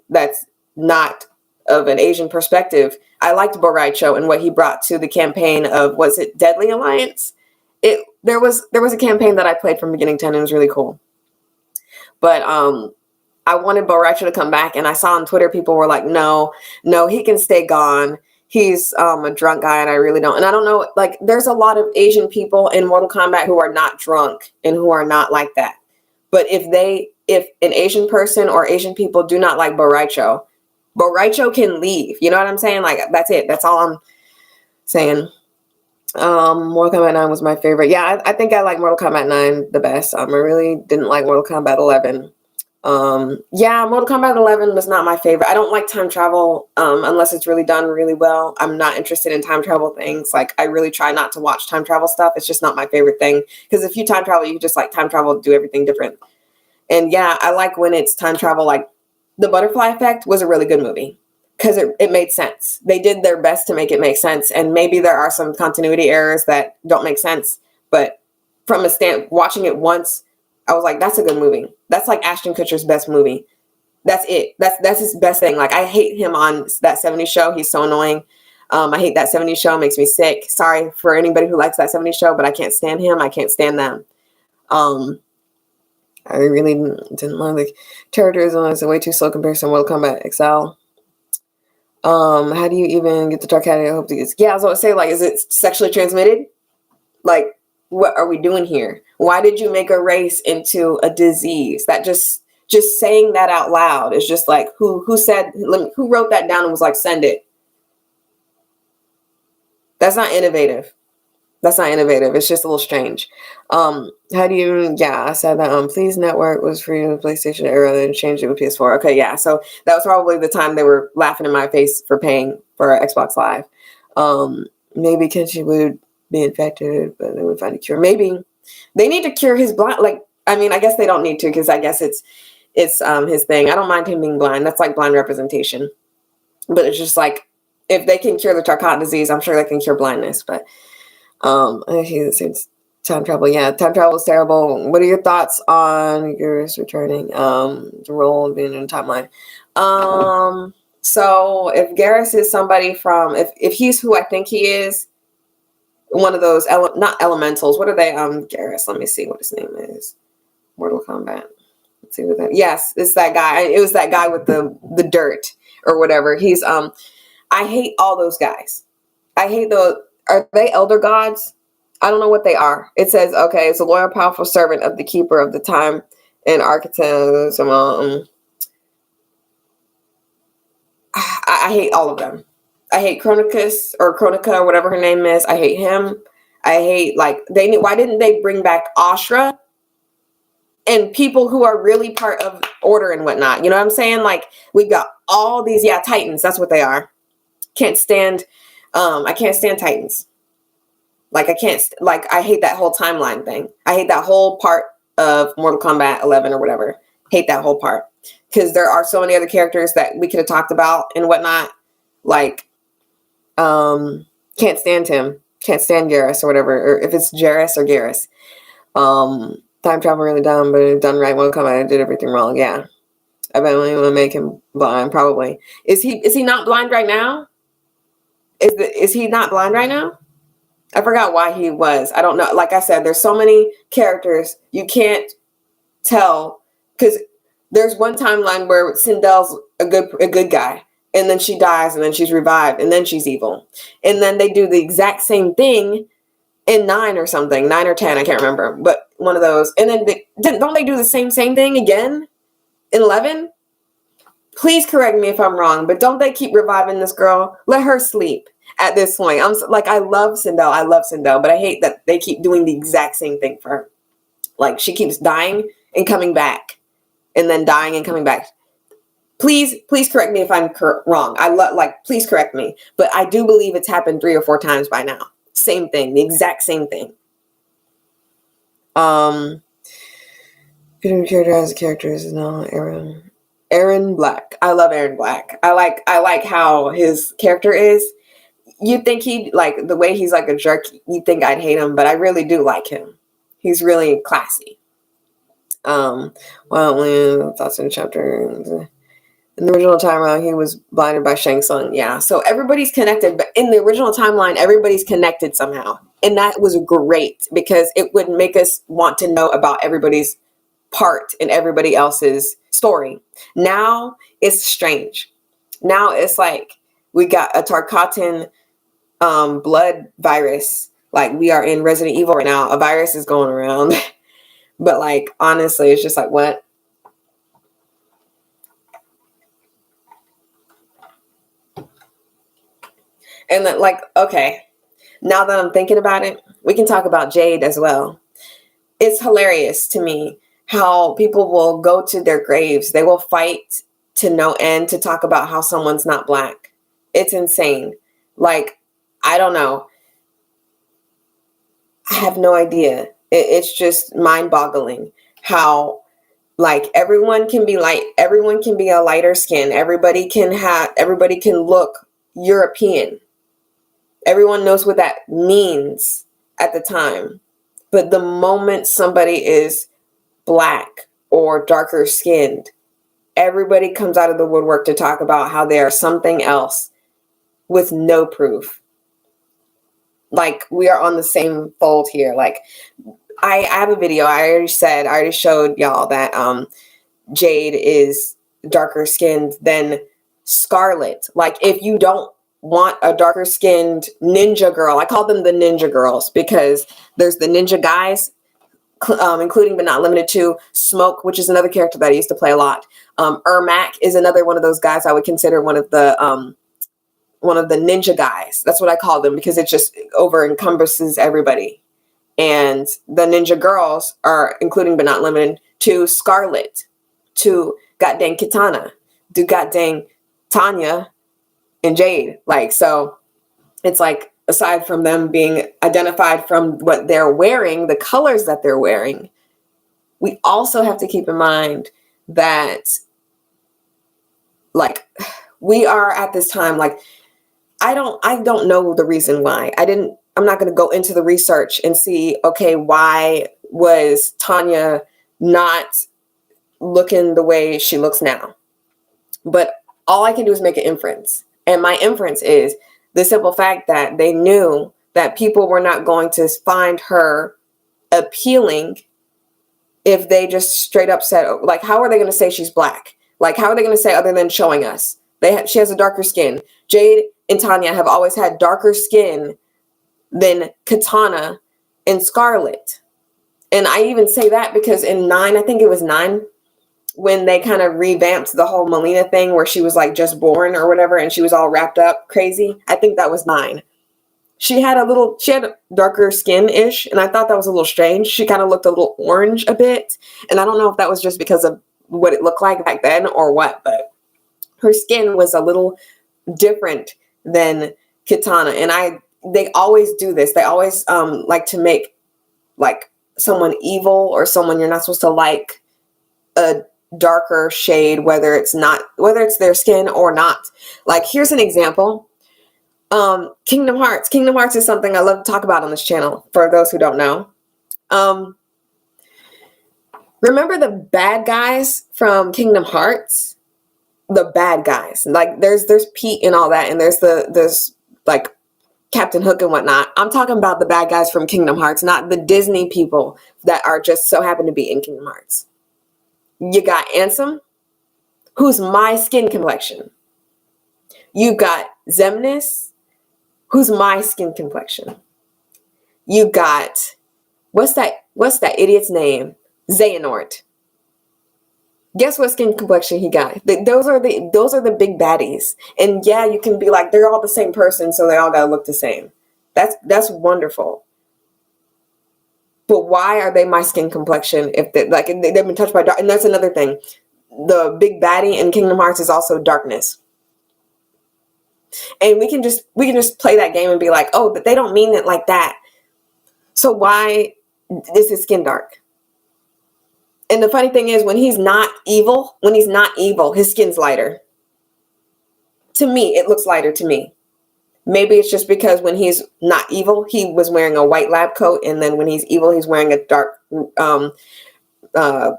that's not of an Asian perspective. I liked Bo Raicho and what he brought to the campaign of, was it Deadly Alliance? There was a campaign that I played from beginning to end, and it was really cool. But I wanted Bo Raicho to come back, and I saw on Twitter people were like, no, he can stay gone. He's a drunk guy, and I really don't. And I don't know, like, there's a lot of Asian people in Mortal Kombat who are not drunk and who are not like that. But if an Asian person or Asian people do not like Bo Raicho can leave. You know what I'm saying? Like, that's it. That's all I'm saying. Mortal Kombat 9 was my favorite. Yeah, I think I like Mortal Kombat 9 the best. I really didn't like Mortal Kombat 11. Yeah, Mortal Kombat 11 was not my favorite. I don't like time travel unless it's really done really well. I'm not interested in time travel things. Like, I really try not to watch time travel stuff. It's just not my favorite thing. Because if you time travel, you just like time travel, do everything different. And yeah, I like when it's time travel. Like, The Butterfly Effect was a really good movie. because it made sense. They did their best to make it make sense. And maybe there are some continuity errors that don't make sense. But from watching it once, I was like, that's a good movie. That's like Ashton Kutcher's best movie. That's it. That's his best thing. Like, I hate him on that 70s show. He's so annoying. I hate that 70s show. It makes me sick. Sorry for anybody who likes that 70s show, but I can't stand him. I can't stand them. I really didn't love the characters. It's way too slow compared to Mortal Kombat XL. How do you even get the dark cat? I hope to get. Yeah, I was going to say, like, is it sexually transmitted? Like, what are we doing here? Why did you make a race into a disease? That just saying that out loud is just like, who wrote that down and was like, send it? That's not innovative. That's not innovative. It's just a little strange. How do you, yeah, I said that, Please Network was free on the PlayStation era, then changed it with PS4. Okay, yeah, so that was probably the time they were laughing in my face for paying for Xbox Live. Maybe Kenshi would be infected, but they would find a cure. Maybe they need to cure his blind, like, I mean, I guess they don't need to, because I guess it's his thing. I don't mind him being blind. That's like blind representation. But it's just like, if they can cure the Charcot disease, I'm sure they can cure blindness, but time travel. Yeah, time travel is terrible. What are your thoughts on Garrus returning? The role of being in a timeline. So if Garrus is somebody from, if he's who I think he is, one of those not elementals. What are they? Garrus. Let me see what his name is. Mortal Kombat. Let's see what that. Yes, it's that guy. It was that guy with the dirt or whatever. He's I hate all those guys. I hate those. Are they elder gods? I don't know what they are. It says, okay, it's a loyal, powerful servant of the keeper of the time and architect. I hate all of them. I hate Chronicus or Chronica or whatever her name is. I hate him. I hate, like, why didn't they bring back Ashra and people who are really part of Order and whatnot? You know what I'm saying? Like, we've got all these, Titans. That's what they are. Can't stand, I can't stand Titans. Like, I hate that whole timeline thing. I hate that whole part of Mortal Kombat 11 or whatever. Hate that whole part. Because there are so many other characters that we could have talked about and whatnot. Like, can't stand him. Can't stand Garrus or whatever. Or if it's Jarrus or Garrus. Time travel really dumb, but done right. Mortal Kombat, I did everything wrong. Yeah. I bet only want to make him blind, probably. Is he not blind right now? Is he not blind right now? I forgot why he was. I don't know. Like I said, there's so many characters you can't tell, because there's one timeline where Sindel's a good guy, and then she dies, and then she's revived, and then she's evil, and then they do the exact same thing in 9 or something, 9 or 10, I can't remember, but one of those, and then don't they do the same thing again in 11? Please correct me if I'm wrong, but don't they keep reviving this girl? Let her sleep. At this point, I'm like, I love Sindel, but I hate that they keep doing the exact same thing for her. Like, she keeps dying and coming back, and then dying and coming back. Please correct me if I'm wrong. Please correct me, but I do believe it's happened 3 or 4 times by now. Same thing, the exact same thing. Good character as a character is now Aaron Black. I love Aaron Black. I like how his character is. You'd think he'd, like, the way he's like a jerk, you'd think I'd hate him, but I really do like him. He's really classy. Thoughts in the chapter. In the original timeline, he was blinded by Shang Tsung. Yeah, so everybody's connected, but in the original timeline, everybody's connected somehow. And that was great, because it would make us want to know about everybody's part in everybody else's story. Now, it's strange. Now, it's like, we got a Tarkatan blood virus. Like, we are in Resident Evil right now. A virus is going around. But, like, honestly, it's just like, what? And then, like, okay, now that I'm thinking about it, we can talk about Jade as well. It's hilarious to me how people will go to their graves. They will fight to no end to talk about how someone's not Black. It's insane. Like, I don't know. I have no idea. It's just mind-boggling how, Like everyone can be light, everyone can be a lighter skin. Everybody can look European. Everyone knows what that means at the time. But the moment somebody is black or darker skinned, everybody comes out of the woodwork to talk about how they are something else with no proof. Like we are on the same fold here. Like I have a video. I already showed y'all that Jade is darker skinned than Scarlet. Like if you don't want a darker skinned ninja girl, I call them the ninja girls because there's the ninja guys, including but not limited to Smoke, which is another character that I used to play a lot. Ermac is another one of those guys I would consider one of the ninja guys. That's what I call them because it just over encompasses everybody. And the ninja girls are including but not limited to Scarlet, to goddamn Kitana, to goddamn Tanya and Jade. Like, so it's like, aside from them being identified from what they're wearing, the colors that they're wearing, we also have to keep in mind that, like, we are at this time, like, I don't know the reason why. I'm not going to go into the research and see, okay, why was Tanya not looking the way she looks now? But all I can do is make an inference. And my inference is the simple fact that they knew that people were not going to find her appealing if they just straight up said, like, how are they going to say she's black? Like, how are they going to say other than showing us? She has a darker skin. Jade and Tanya have always had darker skin than Kitana and Scarlet. And I even say that because in 9, I think it was 9, when they kind of revamped the whole Melina thing where she was like just born or whatever and she was all wrapped up crazy. I think that was 9. She had darker skin-ish, and I thought that was a little strange. She kind of looked a little orange a bit. And I don't know if that was just because of what it looked like back then or what, but her skin was a little different than Kitana. And they always do this. They always like to make like someone evil or someone you're not supposed to like a darker shade, whether it's their skin or not. Like, here's an example. Kingdom Hearts. Kingdom Hearts is something I love to talk about on this channel, for those who don't know. Remember the bad guys from Kingdom Hearts? The bad guys. Like, there's Pete and all that, and there's like Captain Hook and whatnot. I'm talking about the bad guys from Kingdom Hearts, not the Disney people that are just so happen to be in Kingdom Hearts. You got Ansem, who's my skin complexion. You got Xemnas, who's my skin complexion. You got, what's that idiot's name? Xehanort. Guess what skin complexion he got? Those are the big baddies. And yeah, you can be like, they're all the same person, so they all gotta look the same. That's wonderful. But why are they my skin complexion if they've been touched by dark? And that's another thing. The big baddie in Kingdom Hearts is also darkness. And we can just play that game and be like, oh, but they don't mean it like that. So why is his skin dark? And the funny thing is, when he's not evil, his skin's lighter. To me, it looks lighter to me. Maybe it's just because when he's not evil, he was wearing a white lab coat, and then when he's evil, he's wearing a dark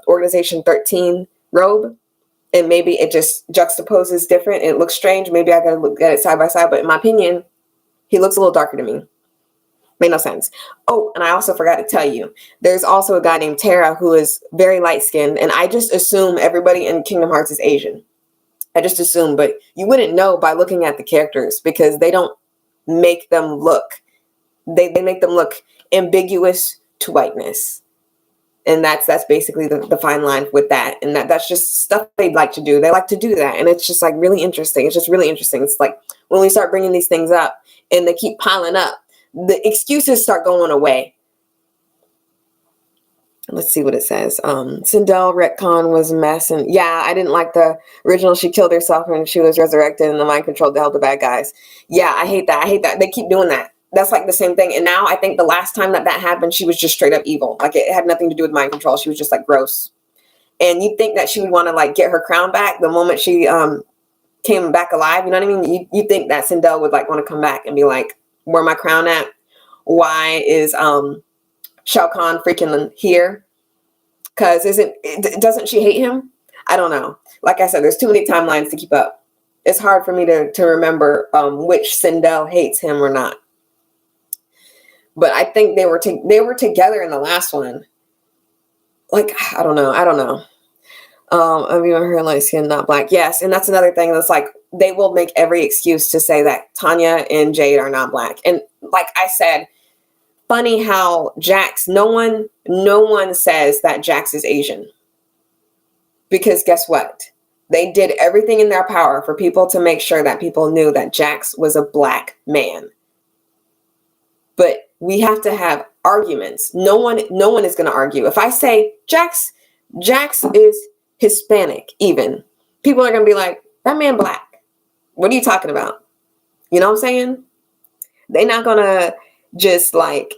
Organization 13 robe. And maybe it just juxtaposes different. It looks strange. Maybe I gotta look at it side by side. But in my opinion, he looks a little darker to me. Made no sense. Oh, and I also forgot to tell you, there's also a guy named Terra who is very light-skinned. And I just assume everybody in Kingdom Hearts is Asian. I just assume. But you wouldn't know by looking at the characters because they don't make them look. They make them look ambiguous to whiteness. And that's basically the fine line with that. And that's just stuff they'd like to do. They like to do that. And it's just like really interesting. It's just really interesting. It's like when we start bringing these things up and they keep piling up, the excuses start going away. Let's see what it says. Sindel retcon was a mess. And yeah, I didn't like the original. She killed herself and she was resurrected and the mind controlled to help the bad guys. Yeah, I hate that. They keep doing that. That's like the same thing. And now I think the last time that happened, she was just straight up evil. Like it had nothing to do with mind control. She was just like gross. and you think that she would want to like get her crown back the moment she came back alive. You know what I mean? You think that Sindel would like want to come back and be like, where my crown at? Why is Shao Kahn freaking here? Because doesn't she hate him? I don't know. Like I said, there's too many timelines to keep up. It's hard for me to remember which Sindel hates him or not. But I think they were together in the last one. Like, I don't know. I mean, her light skin, not black. Yes, and that's another thing that's like, they will make every excuse to say that Tanya and Jade are not black. And like I said, funny how Jax, no one says that Jax is Asian. Because guess what? They did everything in their power for people to make sure that people knew that Jax was a black man. But we have to have arguments. No one is going to argue. If I say Jax is Hispanic, even, people are going to be like, that man black. What are you talking about? You know what I'm saying? They're not going to just like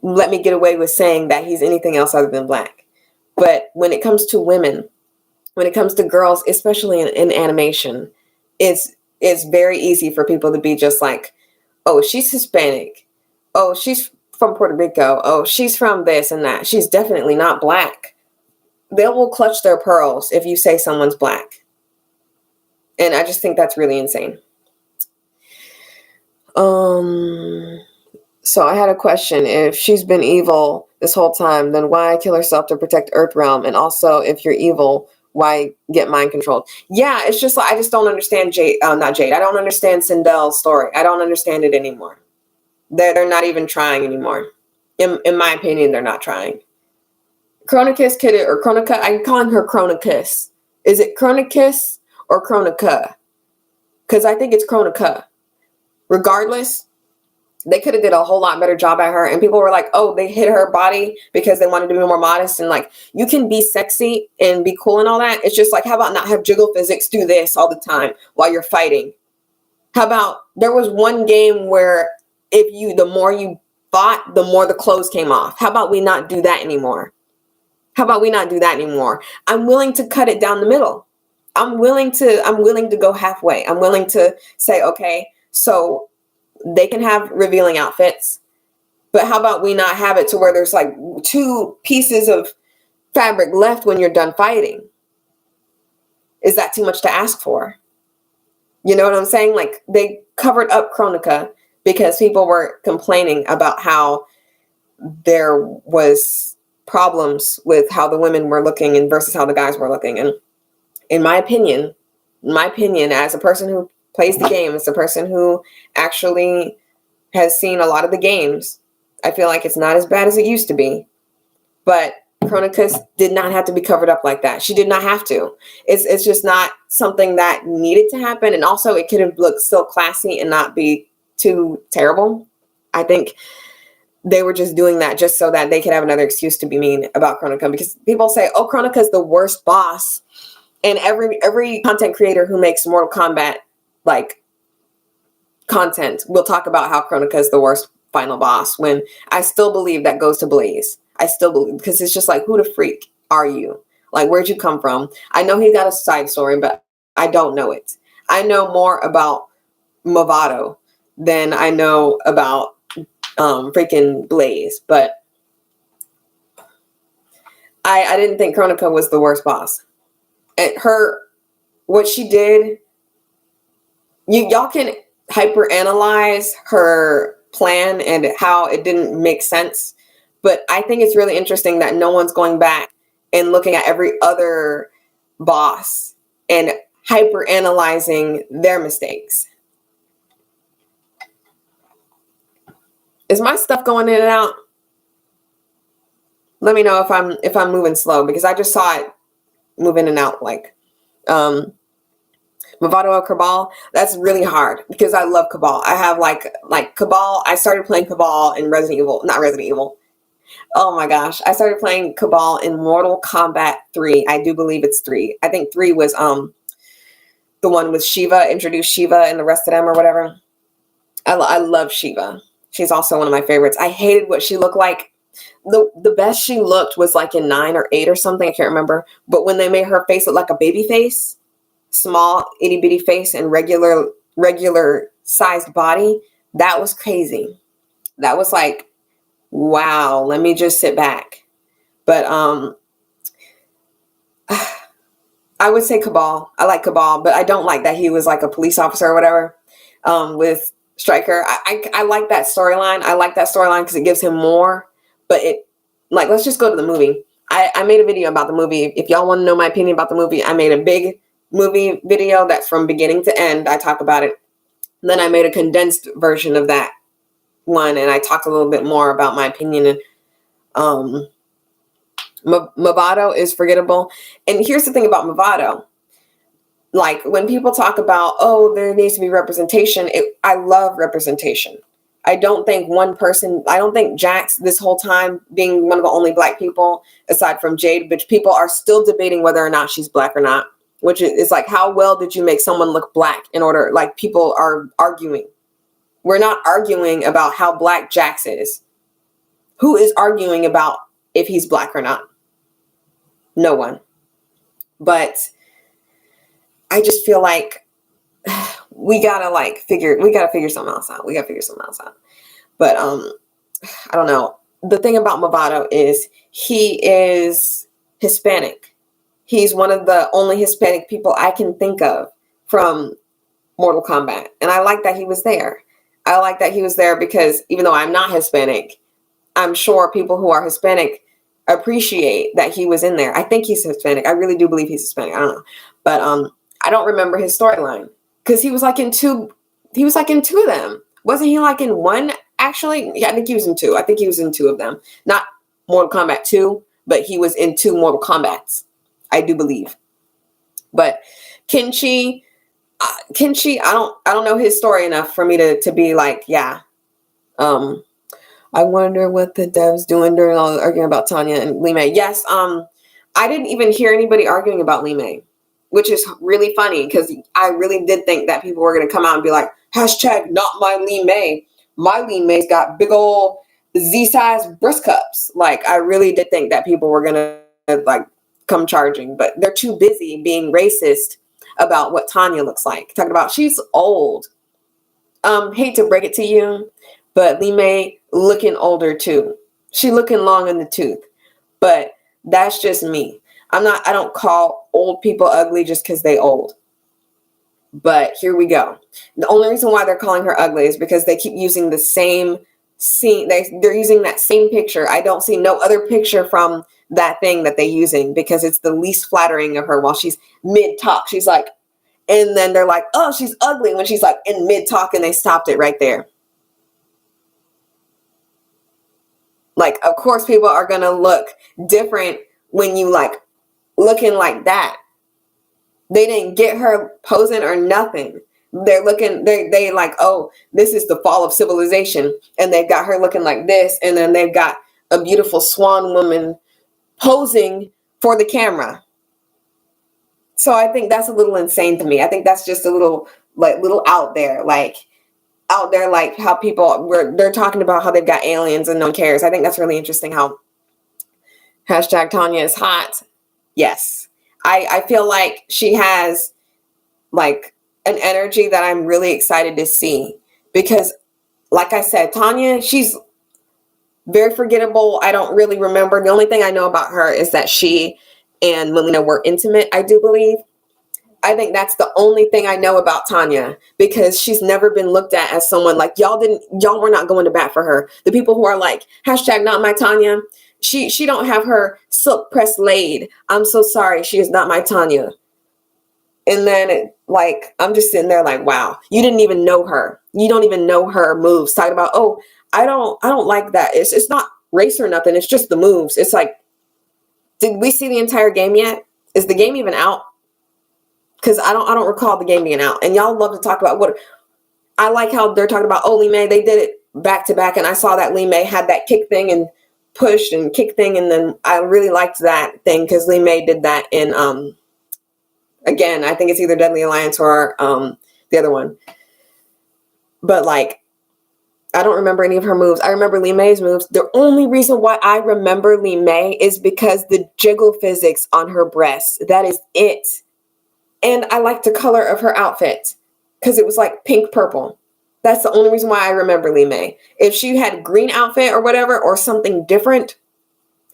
let me get away with saying that he's anything else other than black. But when it comes to women, when it comes to girls, especially in animation, it's very easy for people to be just like, oh, she's Hispanic. Oh, she's from Puerto Rico. Oh, she's from this and that. She's definitely not black. They will clutch their pearls if you say someone's black. And I just think that's really insane. So I had a question. If she's been evil this whole time, then why kill herself to protect Earthrealm? And also, if you're evil, why get mind controlled? Yeah, it's just like, I just don't understand not Jade. I don't understand Sindel's story. I don't understand it anymore. They're not even trying anymore. In my opinion, they're not trying. Chronicus or Chronica, I'm calling her Chronicus. Is it Chronicus or Chronica? Because I think it's Chronica. Regardless, they could have did a whole lot better job at her. And people were like, oh, they hit her body because they wanted to be more modest. And like, you can be sexy and be cool and all that. It's just like, how about not have jiggle physics do this all the time while you're fighting? How about there was one game where the more you fought, the more the clothes came off. How about we not do that anymore? I'm willing to cut it down the middle. I'm willing to go halfway. I'm willing to say, okay, so they can have revealing outfits, but how about we not have it to where there's like 2 pieces of fabric left when you're done fighting? Is that too much to ask for? You know what I'm saying? Like, they covered up Chronica because people were complaining about how there was problems with how the women were looking and versus how the guys were looking. And in my opinion, as a person who plays the game, as a person who actually has seen a lot of the games, I feel like it's not as bad as it used to be. But Chronicus did not have to be covered up like that. She did not have to. It's just not something that needed to happen. And also, it could have looked still classy and not be too terrible. I think they were just doing that just so that they could have another excuse to be mean about Chronica, because people say, oh, Chronica's the worst boss. And every content creator who makes Mortal Kombat like content will talk about how Chronica is the worst final boss, when I still believe that goes to Blaze. I still believe, because it's just like, who the freak are you? Like, where'd you come from? I know he got a side story, but I don't know it. I know more about Movado than I know about freaking Blaze, but I didn't think Chronica was the worst boss. And what she did, y'all can hyperanalyze her plan and how it didn't make sense, but I think it's really interesting that no one's going back and looking at every other boss and hyperanalyzing their mistakes. Is my stuff going in and out? Let me know if I'm moving slow, because I just saw it move in and out. Like Movado or Cabal, that's really hard because I love Cabal. I have like Cabal. I started playing Cabal in not Resident Evil. Oh my gosh. I started playing Cabal in Mortal Kombat 3. I do believe it's 3. I think 3 was the one with Shiva, introduced Shiva and the rest of them or whatever. I love Shiva. She's also one of my favorites. I hated what she looked like The best she looked was like in 9 or 8 or something. I can't remember. But when they made her face look like a baby face, small itty bitty face and regular sized body, that was crazy. That was like, wow, let me just sit back. But I would say Cabal. I like Cabal, but I don't like that he was like a police officer or whatever with Stryker. I like that storyline. I like that storyline because it gives him more. But it, like, let's just go to the movie. I made a video about the movie. If y'all want to know my opinion about the movie, I made a big movie video that's from beginning to end. I talk about it. Then I made a condensed version of that one, and I talked a little bit more about my opinion. And Movado is forgettable. And here's the thing about Movado. Like, when people talk about, oh, there needs to be representation, I love representation. I don't think Jax, this whole time being one of the only black people, aside from Jade, which people are still debating whether or not she's black or not, which is like, how well did you make someone look black in order, like, people are arguing. We're not arguing about how black Jax is. Who is arguing about if he's black or not? No one. But I just feel like we gotta figure something else out. But I don't know. The thing about Movado is he is Hispanic. He's one of the only Hispanic people I can think of from Mortal Kombat. And I like that he was there. I like that he was there because even though I'm not Hispanic, I'm sure people who are Hispanic appreciate that he was in there. I think he's Hispanic. I really do believe he's Hispanic. I don't know. But I don't remember his storyline because he was like in two of them. Wasn't he like in one, actually? Yeah, I think he was in 2. I think he was in 2 of them. Not Mortal Kombat 2, but he was in 2 Mortal Kombats, I do believe. But Kenshi, I don't know his story enough for me to be like, yeah. I wonder what the devs doing during all the arguing about Tanya and Lee May. Yes, I didn't even hear anybody arguing about Lee May, which is really funny because I really did think that people were going to come out and be like, hashtag not my Lee May. My Lee May's got big old Z-size breast cups. Like, I really did think that people were going to like come charging, but they're too busy being racist about what Tanya looks like. Talking about she's old. Hate to break it to you, but Lee May looking older too. She looking long in the tooth, but that's just me. I don't call old people ugly just because they old. But here we go. The only reason why they're calling her ugly is because they keep using the same scene. They're using that same picture. I don't see no other picture from that thing that they're using because it's the least flattering of her while she's mid-talk. She's like, and then they're like, oh, she's ugly when she's like in mid-talk, and they stopped it right there. Like, of course, people are going to look different when you like looking like that. They didn't get her posing or nothing. They're looking, they like, oh, this is the fall of civilization. And they've got her looking like this. And then they've got a beautiful swan woman posing for the camera. So I think that's a little insane to me. I think that's just a little out there, like how people they're talking about how they've got aliens and no one cares. I think that's really interesting how hashtag Tanya is hot. Yes. I feel like she has like an energy that I'm really excited to see because like I said, Tanya, she's very forgettable. I don't really remember. The only thing I know about her is that she and Melina were intimate, I do believe. I think that's the only thing I know about Tanya because she's never been looked at as someone like y'all were not going to bat for her. The people who are like, hashtag not my Tanya. She don't have her silk press laid. I'm so sorry. She is not my Tanya. And then I'm just sitting there like, wow, you didn't even know her. You don't even know her moves. Talking about, oh, I don't like that. It's not race or nothing. It's just the moves. It's like, did we see the entire game yet? Is the game even out? Because I don't recall the game being out. And y'all love to talk about what I like how they're talking about, oh, Lee May, they did it back to back. And I saw that Lee May had that kick thing and push and kick thing. And then I really liked that thing because Lee May did that in, again, I think it's either Deadly Alliance or the other one. But like, I don't remember any of her moves. I remember Lee May's moves. The only reason why I remember Lee May is because the jiggle physics on her breasts. That is it. And I liked the color of her outfit because it was like pink purple. That's the only reason why I remember Lee May. If she had a green outfit or whatever, or something different,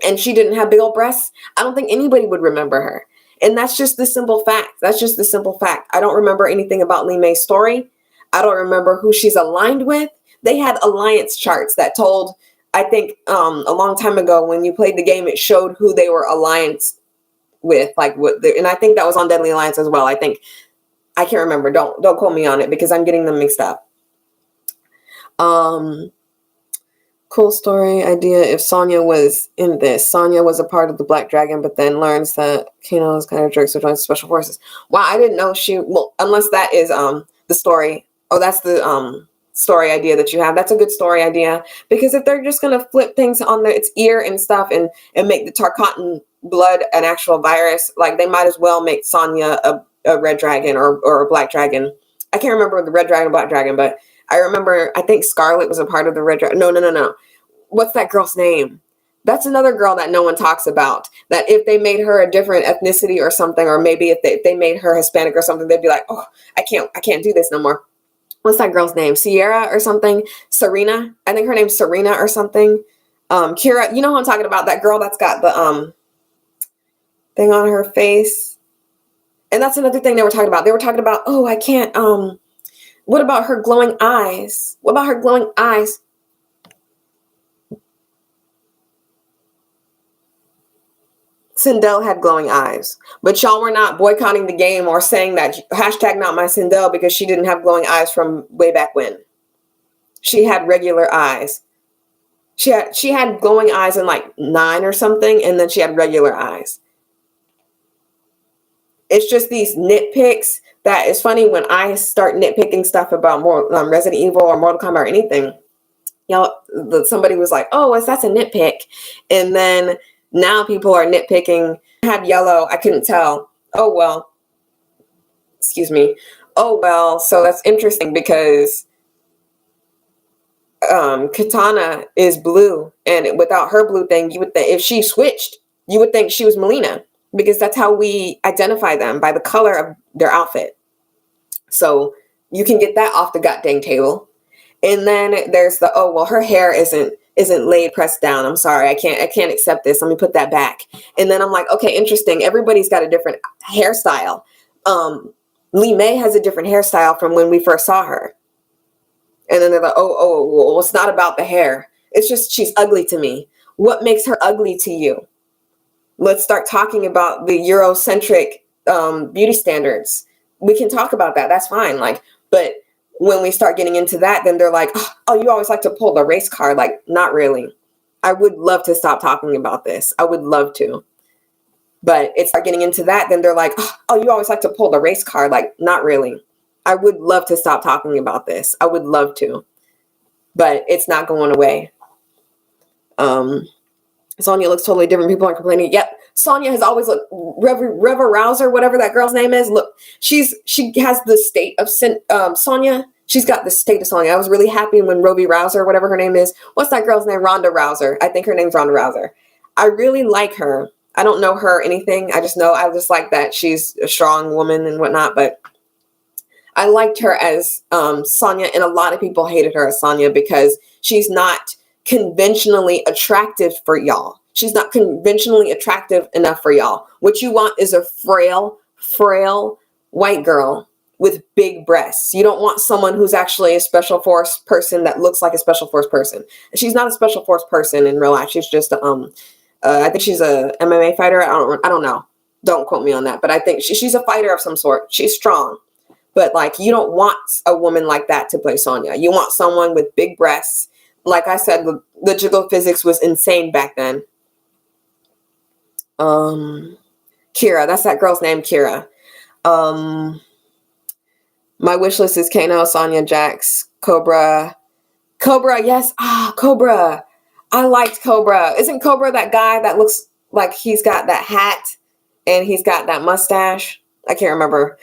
and she didn't have big old breasts, I don't think anybody would remember her. And that's just the simple fact. That's just the simple fact. I don't remember anything about Lee May's story. I don't remember who she's aligned with. They had alliance charts that told, I think a long time ago when you played the game, it showed who they were alliance with, like what, and I think that was on Deadly Alliance as well. I think, I can't remember. Don't quote me on it because I'm getting them mixed up. Cool story idea. If Sonya was in this, Sonya was a part of the Black Dragon, but then learns that Kano is kind of jerk, so joins Special Forces. Wow, I didn't know she. Well, unless that is the story. Oh, that's the story idea that you have. That's a good story idea, because if they're just gonna flip things on its ear and stuff and make the Tarkatan blood an actual virus, like they might as well make Sonya a red dragon or a black dragon. I can't remember the red dragon, black dragon, but I remember, I think Scarlet was a part of the red dragon. No. What's that girl's name? That's another girl that no one talks about. That if they made her a different ethnicity or something, or maybe if they made her Hispanic or something, they'd be like, oh, I can't do this no more. What's that girl's name? Sierra or something? Serena? I think her name's Serena or something. Kira, you know who I'm talking about? That girl that's got the thing on her face. And that's another thing they were talking about. They were talking about, oh, I can't, what about her glowing eyes? What about her glowing eyes? Sindel had glowing eyes, but y'all were not boycotting the game or saying that hashtag not my Sindel because she didn't have glowing eyes from way back when. She had regular eyes. She had glowing eyes in like 9 or something, and then she had regular eyes. It's just these nitpicks that is funny when I start nitpicking stuff about more Resident Evil or Mortal Kombat or anything. Y'all, somebody was like, "Oh, that's a nitpick," and then now people are nitpicking. I had yellow. I couldn't tell. Oh well. Excuse me. Oh well. So that's interesting because Katana is blue, and without her blue thing, you would think if she switched, you would think she was Melina. Because that's how we identify them, by the color of their outfit. So you can get that off the goddamn table. And then there's the, oh well, her hair isn't laid pressed down. I'm sorry, I can't accept this. Let me put that back. And then I'm like, okay, interesting. Everybody's got a different hairstyle. Lee May has a different hairstyle from when we first saw her. And then they're like, oh, well, it's not about the hair. It's just she's ugly to me. What makes her ugly to you? Let's start talking about the Eurocentric beauty standards. We can talk about that. That's fine. Like, but when we start getting into that, then they're like, oh, you always like to pull the race card. Like, not really. I would love to stop talking about this. I would love to. But it's start getting into that, then they're like, oh, you always like to pull the race card. Like, not really. I would love to stop talking about this. I would love to. But it's not going away. Sonya looks totally different. People are complaining. Yep, Sonya has always looked. Reva Rouser, whatever that girl's name is. Look, she has the state of Sonya. She's got the state of Sonya. I was really happy when Roby Rouser, whatever her name is. What's that girl's name? Ronda Rouser. I think her name's Ronda Rouser. I really like her. I don't know her anything. I just like that she's a strong woman and whatnot. But I liked her as Sonya, and a lot of people hated her as Sonya because she's not conventionally attractive for y'all. She's not conventionally attractive enough for y'all. What you want is a frail white girl with big breasts. You don't want someone who's actually a special force person that looks like a special force person. She's not a special force person in real life. She's just I think she's a MMA fighter. I don't know. Don't quote me on that. But I think she's a fighter of some sort. She's strong. But like, you don't want a woman like that to play Sonya. You want someone with big breasts. Like I said, the jiggle physics was insane back then. Kira, that's that girl's name, Kira. My wish list is Kano, Sonya, Jax, Cobra. Cobra, yes. Cobra. I liked Cobra. Isn't Cobra that guy that looks like he's got that hat and he's got that mustache? I can't remember.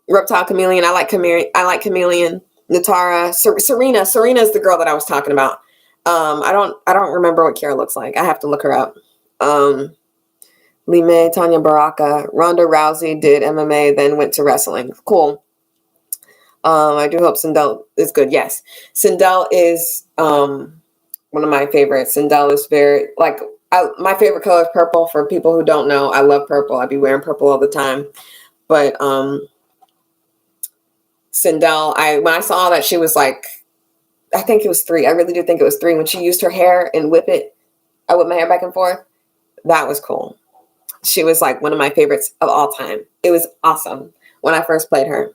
Reptile Chameleon. I like Chameleon. Natara, Serena. Serena is the girl that I was talking about. I don't remember what Kiara looks like. I have to look her up. Lee May, Tanya Baraka, Ronda Rousey did MMA, then went to wrestling. Cool. I do hope Sindel is good. Yes, Sindel is one of my favorites. Sindel is very my favorite color is purple. For people who don't know, I love purple. I'd be wearing purple all the time. But Sindel, when I saw that she was like, I think it was 3. I really do think it was 3 when she used her hair and whip my hair back and forth. That was cool. She was like one of my favorites of all time. It was awesome when I first played her.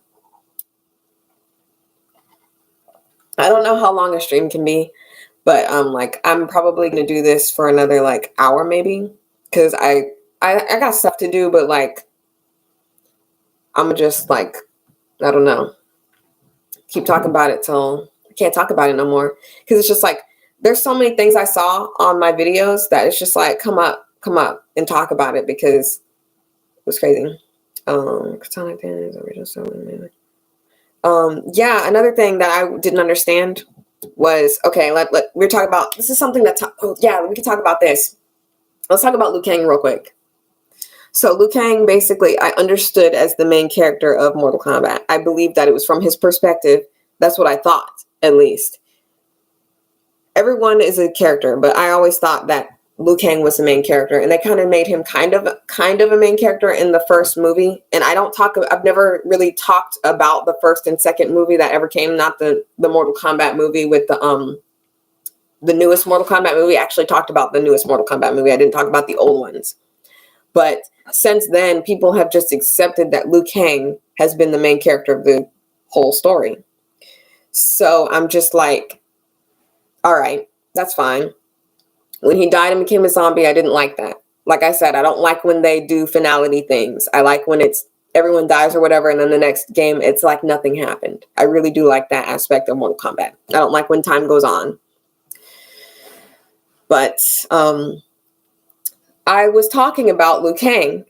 I don't know how long a stream can be, but I'm probably gonna do this for another hour maybe, because I got stuff to do, but I'm just I don't know, keep talking about it till I can't talk about it no more, because it's just there's so many things I saw on my videos that it's just come up and talk about it, because it was crazy. Katana Dance, original story. Yeah, another thing that I didn't understand was, okay, we're talking about, this is something that, we can talk about this. Let's talk about Liu Kang real quick. So Liu Kang, basically, I understood as the main character of Mortal Kombat. I believe that it was from his perspective. That's what I thought, at least. Everyone is a character, but I always thought that Liu Kang was the main character, and they kind of made him kind of a main character in the first movie. And I've never really talked about the first and second movie that ever came, not the Mortal Kombat movie with the newest Mortal Kombat movie. I actually talked about the newest Mortal Kombat movie. I didn't talk about the old ones. But since then, people have just accepted that Liu Kang has been the main character of the whole story. So I'm just like, all right, that's fine. When he died and became a zombie, I didn't like that. Like I said, I don't like when they do finality things. I like when it's everyone dies or whatever, and then the next game, it's like nothing happened. I really do like that aspect of Mortal Kombat. I don't like when time goes on. But I was talking about Liu Kang,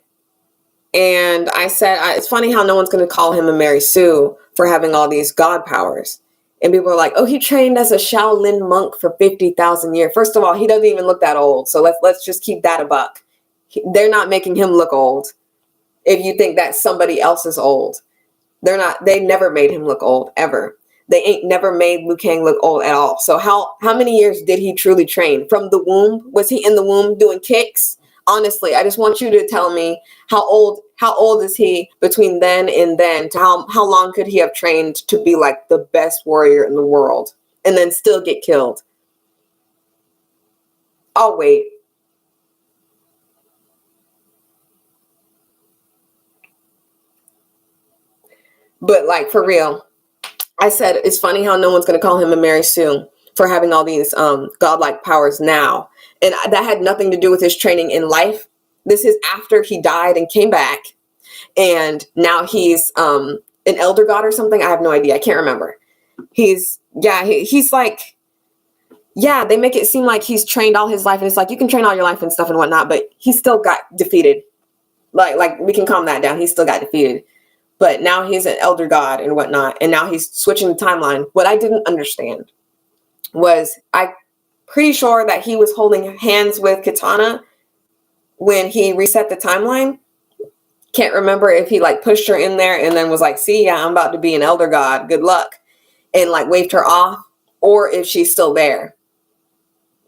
and I said, it's funny how no one's going to call him a Mary Sue for having all these god powers. And people are like, oh, he trained as a Shaolin monk for 50,000 years. First of all, he doesn't even look that old. So let's just keep that a buck. They're not making him look old. If you think that somebody else is old, they never made him look old, ever. They ain't never made Liu Kang look old at all. So how many years did he truly train? From the womb? Was he in the womb doing kicks? Honestly, I just want you to tell me how old is he between then and then, to how long could he have trained to be like the best warrior in the world and then still get killed? I'll wait. But for real, I said, it's funny how no one's going to call him a Mary Sue for having all these godlike powers now. And that had nothing to do with his training in life. This is after he died and came back. And now he's an elder god or something. I have no idea. I can't remember. He's like, yeah, they make it seem like he's trained all his life. And it's like, you can train all your life and stuff and whatnot, but he still got defeated. Like we can calm that down. He still got defeated. But now he's an elder god and whatnot. And now he's switching the timeline. What I didn't understand was, I'm pretty sure that he was holding hands with Katana when he reset the timeline. Can't remember if he pushed her in there and then was like, see, yeah, I'm about to be an elder god. Good luck. And waved her off, or if she's still there.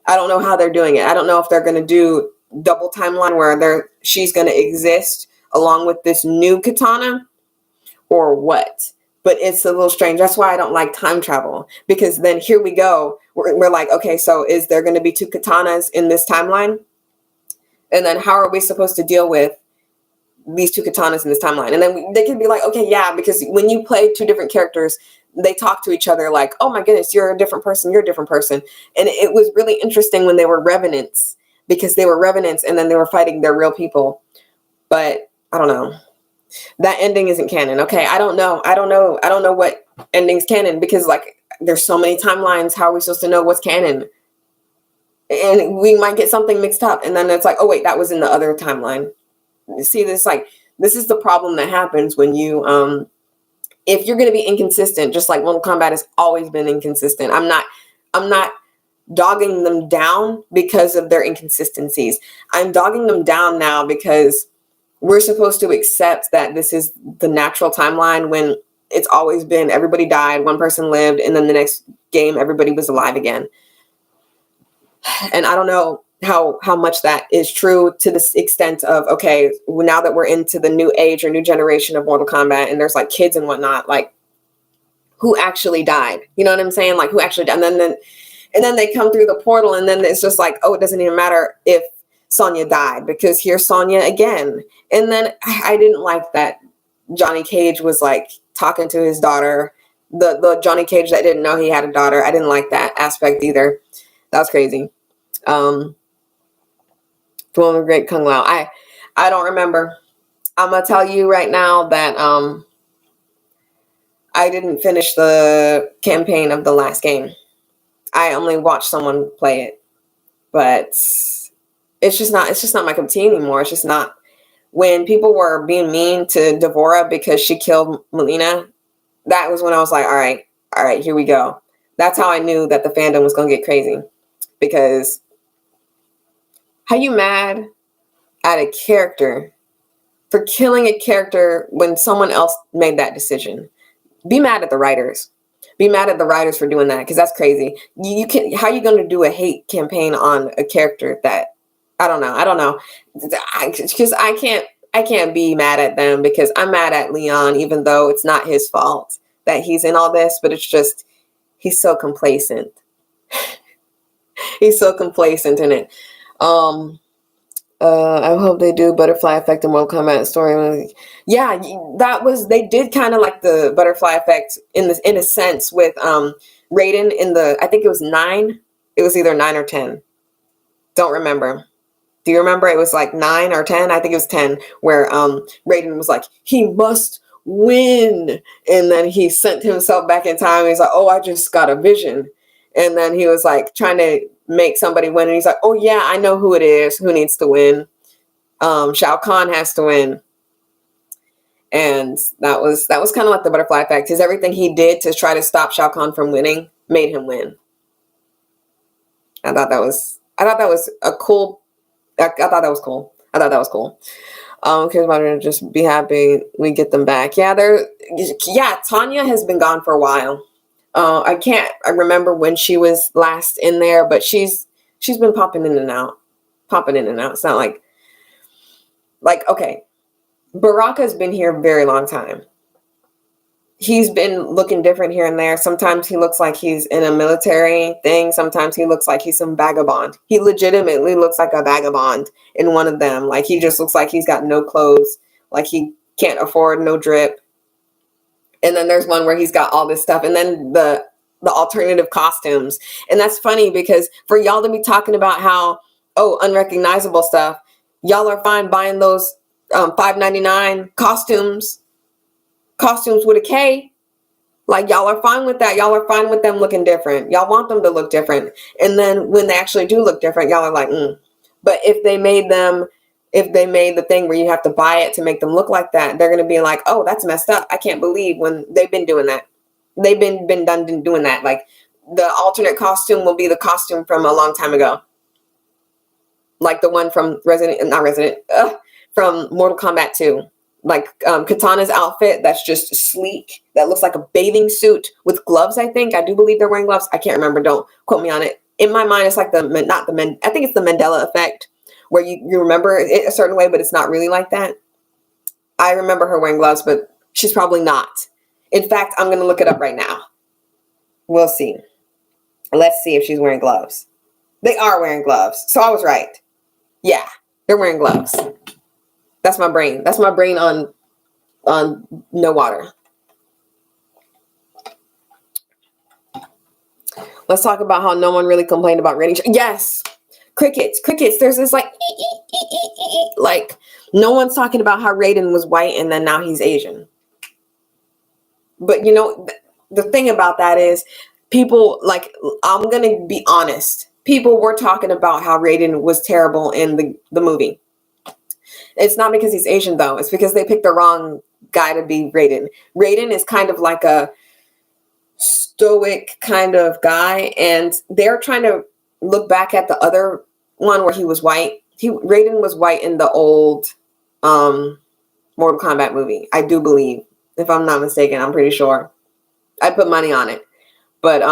I don't know how they're doing it. I don't know if they're going to do double timeline where she's going to exist along with this new Katana or what. But it's a little strange. That's why I don't like time travel, because then here we go. We're like, okay, so is there going to be 2 katanas in this timeline? And then how are we supposed to deal with these 2 katanas in this timeline? And then they can be like, okay, yeah, because when you play 2 different characters, they talk to each other like, oh my goodness, you're a different person, you're a different person. And it was really interesting when they were revenants, because they were revenants and then they were fighting their real people. But I don't know. That ending isn't canon. Okay, I don't know what ending's canon, because there's so many timelines. How are we supposed to know what's canon? And we might get something mixed up, and then it's like, oh wait, that was in the other timeline. See, this is the problem that happens when you if you're going to be inconsistent, just like Mortal Kombat has always been inconsistent, I'm not dogging them down because of their inconsistencies. I'm dogging them down now because we're supposed to accept that this is the natural timeline, when it's always been everybody died, one person lived, and then the next game everybody was alive again. And I don't know how much that is true, to the extent of, okay, now that we're into the new age or new generation of Mortal Kombat, and there's like kids and whatnot, like, who actually died? You know what I'm saying? Like, who actually died? And then they come through the portal, and then it's just like, oh, it doesn't even matter if Sonya died, because here's Sonya again. And then I didn't like that Johnny Cage was like talking to his daughter, the Johnny Cage that didn't know he had a daughter. I didn't like that aspect either. That was crazy. The one with Great Kung Lao. I don't remember. I'm gonna tell you right now that I didn't finish the campaign of the last game. I only watched someone play it, but it's just not my cup of tea anymore. It's just not. When people were being mean to Devora because she killed Melina, that was when I was like, all right, here we go. That's how I knew that the fandom was going to get crazy. Because how you mad at a character for killing a character when someone else made that decision? Be mad at the writers. Be mad at the writers for doing that, because that's crazy. You can. How are you going to do a hate campaign on a character that, I don't know, because I can't be mad at them, because I'm mad at Leon, even though it's not his fault that he's in all this, but it's just, he's so complacent. He's so complacent in it. I hope they do butterfly effect in Mortal Kombat story. Yeah, they did kind of like the butterfly effect in a sense with Raiden in I think it was 9. It was either 9 or 10. Don't remember. Do you remember? It was like 9 or 10. I think it was 10, where Raiden was like, he must win. And then he sent himself back in time. He's like, oh, I just got a vision. And then he was like trying to make somebody win. And he's like, oh yeah, I know who it is, who needs to win. Shao Kahn has to win. And that was kind of like the butterfly effect, because everything he did to try to stop Shao Kahn from winning made him win. I thought that was cool. Because I'm gonna just be happy we get them back. Yeah, Tanya has been gone for a while. I remember when she was last in there, but she's been popping in and out. It's not like, okay, Baraka's been here a very long time. He's been looking different here and there. Sometimes he looks like he's in a military thing. Sometimes he looks like he's some vagabond. He legitimately looks like a vagabond in one of them. Like, he just looks like he's got no clothes. Like, he can't afford no drip. And then there's one where he's got all this stuff. And then the alternative costumes. And that's funny, because for y'all to be talking about how, unrecognizable stuff, y'all are fine buying those $5.99 costumes with a K. Like, y'all are fine with that. Y'all are fine with them looking different. Y'all want them to look different. And then when they actually do look different, y'all are like, But if they made the thing where you have to buy it to make them look like that, they're going to be like, oh, that's messed up. I can't believe, when they've been doing that. They've been done doing that. Like, the alternate costume will be the costume from a long time ago. Like the one from from Mortal Kombat 2. Like Katana's outfit, that's just sleek, that looks like a bathing suit with gloves. I do believe they're wearing gloves. I can't remember. Don't quote me on it. In my mind, it's like I think it's the Mandela effect, where you remember it a certain way, but it's not really like that. I remember her wearing gloves, but she's probably not. In fact, I'm going to look it up right now. We'll see. Let's see if she's wearing gloves. They are wearing gloves. So I was right. Yeah, they're wearing gloves. That's my brain. That's my brain on no water. Let's talk about how no one really complained about rating. Yes, crickets. There's this like no one's talking about how Raiden was white and then now he's Asian. But the thing about that is, people, like, I'm gonna be honest. People were talking about how Raiden was terrible in the movie. It's not because he's Asian, though. It's because they picked the wrong guy to be Raiden. Raiden is kind of like a stoic kind of guy, and they're trying to look back at the other one where he was white. Raiden was white in the old Mortal Kombat movie, I do believe, if I'm not mistaken. I'm pretty sure. I put money on it. But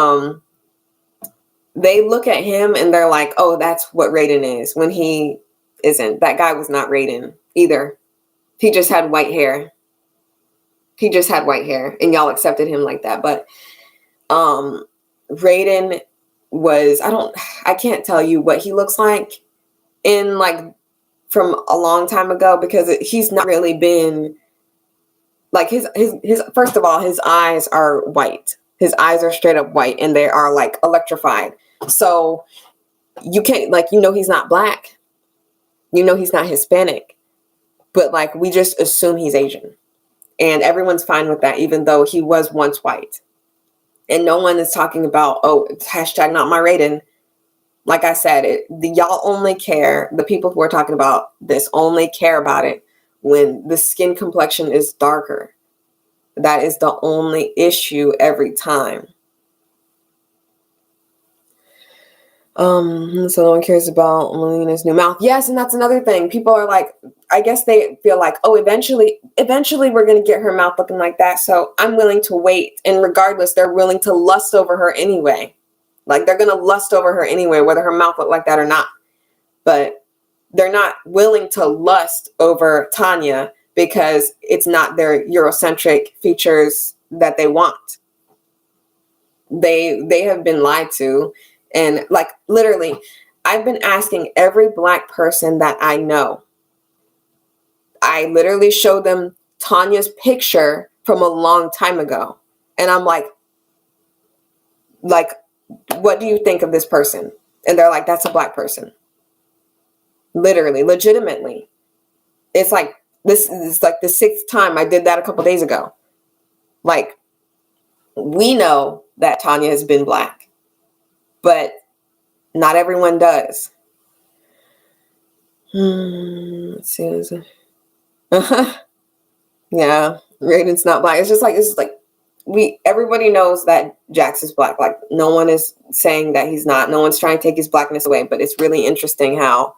they look at him and they're like, oh, that's what Raiden is, when he isn't. That guy was not Raiden either. He just had white hair. And y'all accepted him like that. But Raiden was, I can't tell you what he looks like in like from a long time ago, because he's not really been like his first of all, his eyes are white. His eyes are straight up white, and they are like electrified. So you can't, like, he's not black. He's not Hispanic. But like, we just assume he's Asian. And everyone's fine with that, even though he was once white. And no one is talking about, oh, hashtag not my Raiden. Like I said, y'all only care, the people who are talking about this only care about it when the skin complexion is darker. That is the only issue every time. So no one cares about Melina's new mouth. Yes, and that's another thing. People are like, I guess they feel like, oh, eventually we're going to get her mouth looking like that. So I'm willing to wait. And regardless, they're willing to lust over her anyway. Like, they're going to lust over her anyway, whether her mouth look like that or not. But they're not willing to lust over Tanya because it's not their Eurocentric features that they want. They have been lied to. And like, literally, I've been asking every black person that I know. I literally showed them Tanya's picture from a long time ago. And I'm like, what do you think of this person? And they're like, that's a black person. Literally, legitimately. It's like, this is like the 6th time I did that a couple days ago. Like, we know that Tanya has been black, but not everyone does. Let's see. Yeah, Raiden's not black. It's like everybody knows that Jax is black. Like, no one is saying that he's not. No one's trying to take his blackness away. But it's really interesting how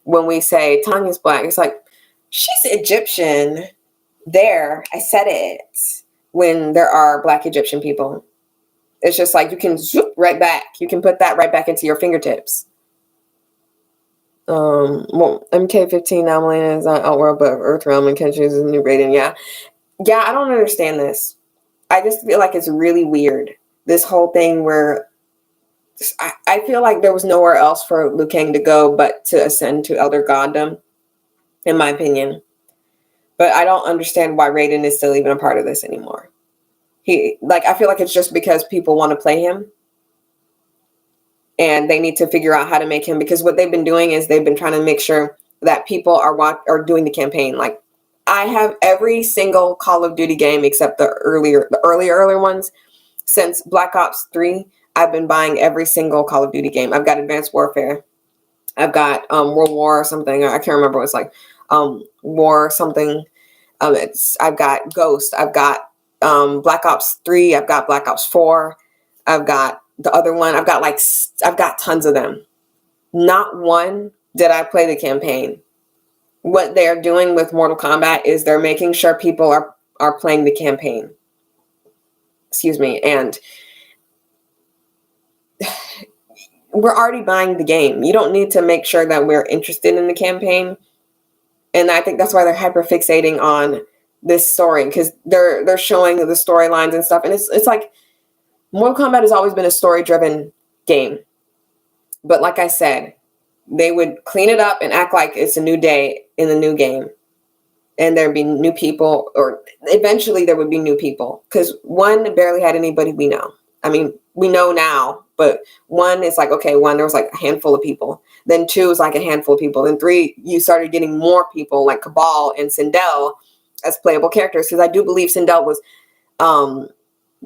when we say Tanya's black, it's like, she's Egyptian. There, I said it. When there are black Egyptian people, it's just like, you can zoop right back. You can put that right back into your fingertips. Well, MK15 now Melina is not Outworld, but Earthrealm, and Kenshi is a new Raiden. Yeah, I don't understand this. I just feel like it's really weird. This whole thing where I feel like there was nowhere else for Liu Kang to go but to ascend to Elder Goddom, in my opinion. But I don't understand why Raiden is still even a part of this anymore. I feel like it's just because people want to play him. And they need to figure out how to make him, because what they've been doing is they've been trying to make sure that people are doing the campaign. Like, I have every single Call of Duty game except the earlier ones. Since Black Ops 3, I've been buying every single Call of Duty game. I've got Advanced Warfare. I've got World War or something. I can't remember what it's like. War something. I've got Ghost. I've got Black Ops 3. I've got Black Ops 4. I've got the other one. I've got tons of them. Not one did I play the campaign. What they're doing with Mortal Kombat is they're making sure people are playing the campaign. Excuse me. And we're already buying the game. You don't need to make sure that we're interested in the campaign. And I think that's why they're hyper fixating on this story, because they're showing the storylines and stuff. And it's like, Mortal Kombat has always been a story-driven game. But like I said, they would clean it up and act like it's a new day in the new game. And there'd be new people, or eventually there would be new people. Because 1 barely had anybody we know. I mean, we know now, but 1 is like, okay, 1, there was like a handful of people. Then 2 was like a handful of people. Then 3, you started getting more people like Cabal and Sindel as playable characters. Because I do believe Sindel was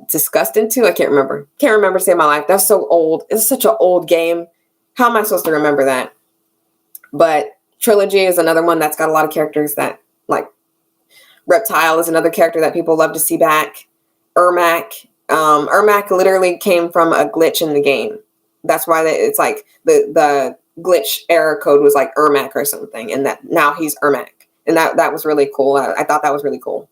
discussed into. I can't remember to save my life. That's so old. It's such an old game. How am I supposed to remember that? But Trilogy is another one that's got a lot of characters that, like, Reptile is another character that people love to see back. Ermac. Ermac literally came from a glitch in the game. That's why it's like the glitch error code was like Ermac or something, and that now he's Ermac, and that was really cool. I thought that was really cool.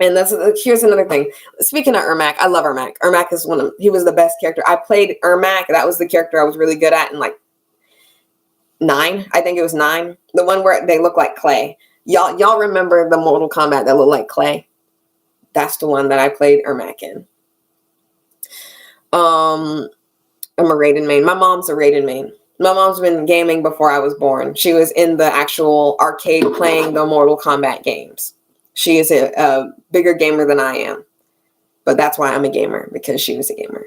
And here's another thing. Speaking of Ermac, I love Ermac. Ermac is he was the best character. I played Ermac. That was the character I was really good at in like 9. I think it was 9. The one where they look like clay. Y'all remember the Mortal Kombat that looked like clay? That's the one that I played Ermac in. I'm a Raiden main. My mom's a Raiden main. My mom's been gaming before I was born. She was in the actual arcade playing the Mortal Kombat games. She is a bigger gamer than I am. But that's why I'm a gamer, because she was a gamer.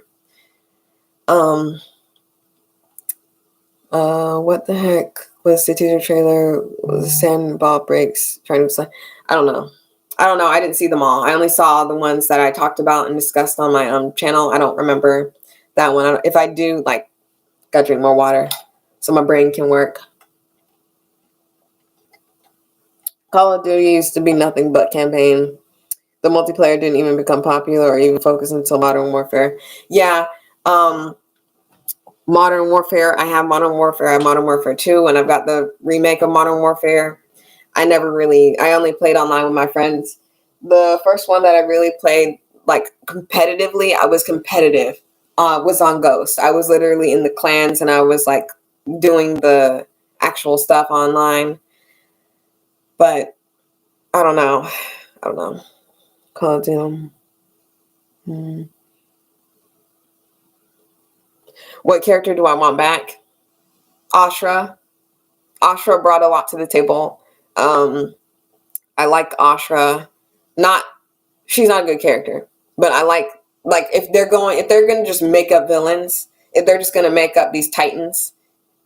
What the heck was the teaser trailer? Was Sandball Breaks trying to... I don't know. I didn't see them all. I only saw the ones that I talked about and discussed on my channel. I don't remember that one. If I do, like, gotta drink more water so my brain can work. Call of Duty used to be nothing but campaign. The multiplayer didn't even become popular or even focus until Modern Warfare. Yeah, Modern Warfare. I have Modern Warfare. I have Modern Warfare 2, and I've got the remake of Modern Warfare. I only played online with my friends. The first one that I really played, like, competitively, I was competitive, was on Ghost. I was literally in the clans, and I was, like, doing the actual stuff online. But I don't know. Call of Duty. What character do I want back? Ashra. Ashra brought a lot to the table. I like Ashra. She's not a good character, but I like if they're gonna just make up villains, if they're just gonna make up these titans,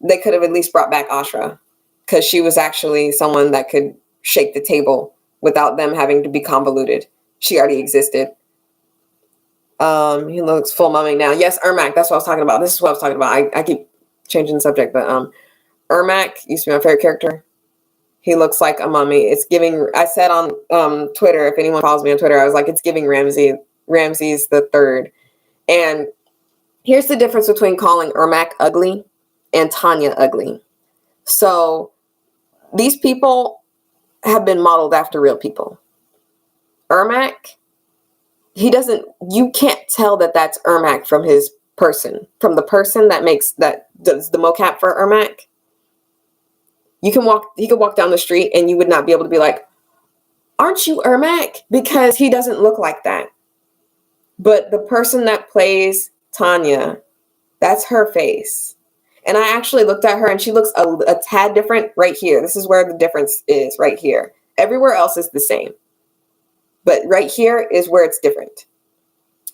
they could have at least brought back Ashra, because she was actually someone that could shake the table without them having to be convoluted. She already existed. He looks full mummy now. Yes, Ermac. That's what I was talking about. This is what I was talking about. I keep changing the subject, but Ermac used to be my favorite character. He looks like a mummy. It's giving. I said on Twitter, if anyone follows me on Twitter, I was like, it's giving Ramses the Third. And here's the difference between calling Ermac ugly and Tanya ugly. So these people have been modeled after real people. Ermac, you can't tell that that's Ermac from his person, from the person that does the mocap for Ermac. He could walk down the street and you would not be able to be like, aren't you Ermac? Because he doesn't look like that. But the person that plays Tanya, that's her face. And I actually looked at her and she looks a tad different right here. This is where the difference is, right here. Everywhere else is the same. But right here is where it's different.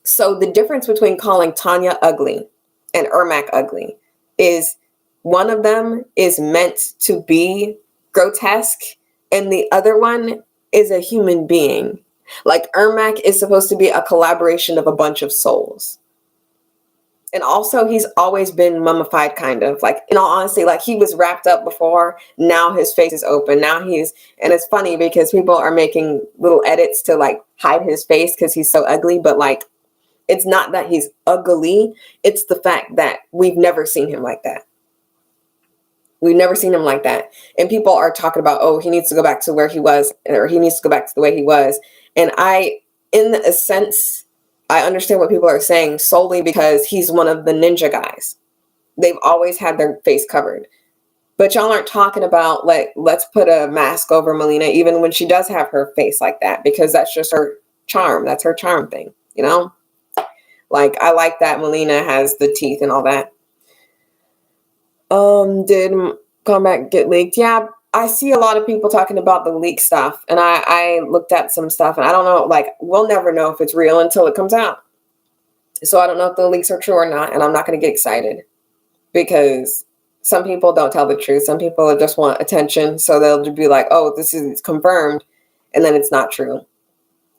So the difference between calling Tanya ugly and Ermac ugly is one of them is meant to be grotesque and the other one is a human being. Like Ermac is supposed to be a collaboration of a bunch of souls. And also he's always been mummified, kind of. Like, in all honesty, like he was wrapped up before. Now his face is open. And it's funny because people are making little edits to like hide his face because he's so ugly. But like, it's not that he's ugly. It's the fact that we've never seen him like that. We've never seen him like that. And people are talking about, oh, he needs to go back to where he was, or he needs to go back to the way he was. And in a sense, I understand what people are saying solely because he's one of the ninja guys. They've always had their face covered. But y'all aren't talking about, like, let's put a mask over Melina, even when she does have her face like that, because that's just her charm. That's her charm thing, you know? Like, I like that Melina has the teeth and all that. Did Kombat get leaked? Yeah, I see a lot of people talking about the leak stuff, and I looked at some stuff, and I don't know, like, we'll never know if it's real until it comes out. So I don't know if the leaks are true or not, and I'm not going to get excited because some people don't tell the truth. Some people just want attention, so they'll just be like, oh, this is confirmed, and then it's not true.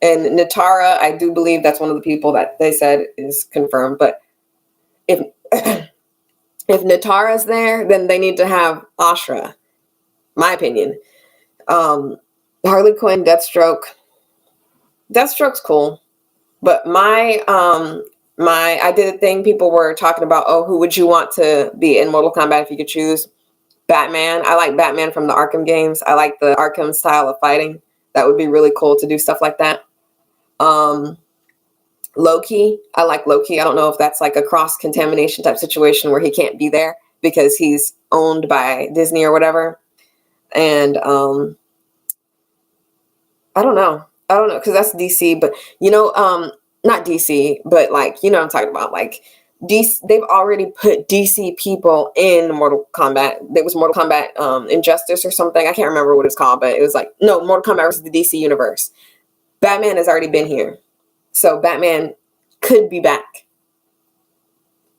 And Natara, I do believe that's one of the people that they said is confirmed, but if if Natara's there, then they need to have Ashra. My opinion. Harley Quinn, Deathstroke. Deathstroke's cool. But I did a thing people were talking about, oh, who would you want to be in Mortal Kombat if you could choose? Batman. I like Batman from the Arkham games. I like the Arkham style of fighting. That would be really cool to do stuff like that. Loki. I like Loki. I don't know if that's like a cross-contamination type situation where he can't be there because he's owned by Disney or whatever. And I don't know. Because that's DC, but not DC, but like, you know what I'm talking about. Like DC, they've already put DC people in Mortal Kombat. There was Mortal Kombat Injustice or something. I can't remember what it's called, but it was like, no, Mortal Kombat versus the DC universe. Batman has already been here. So Batman could be back.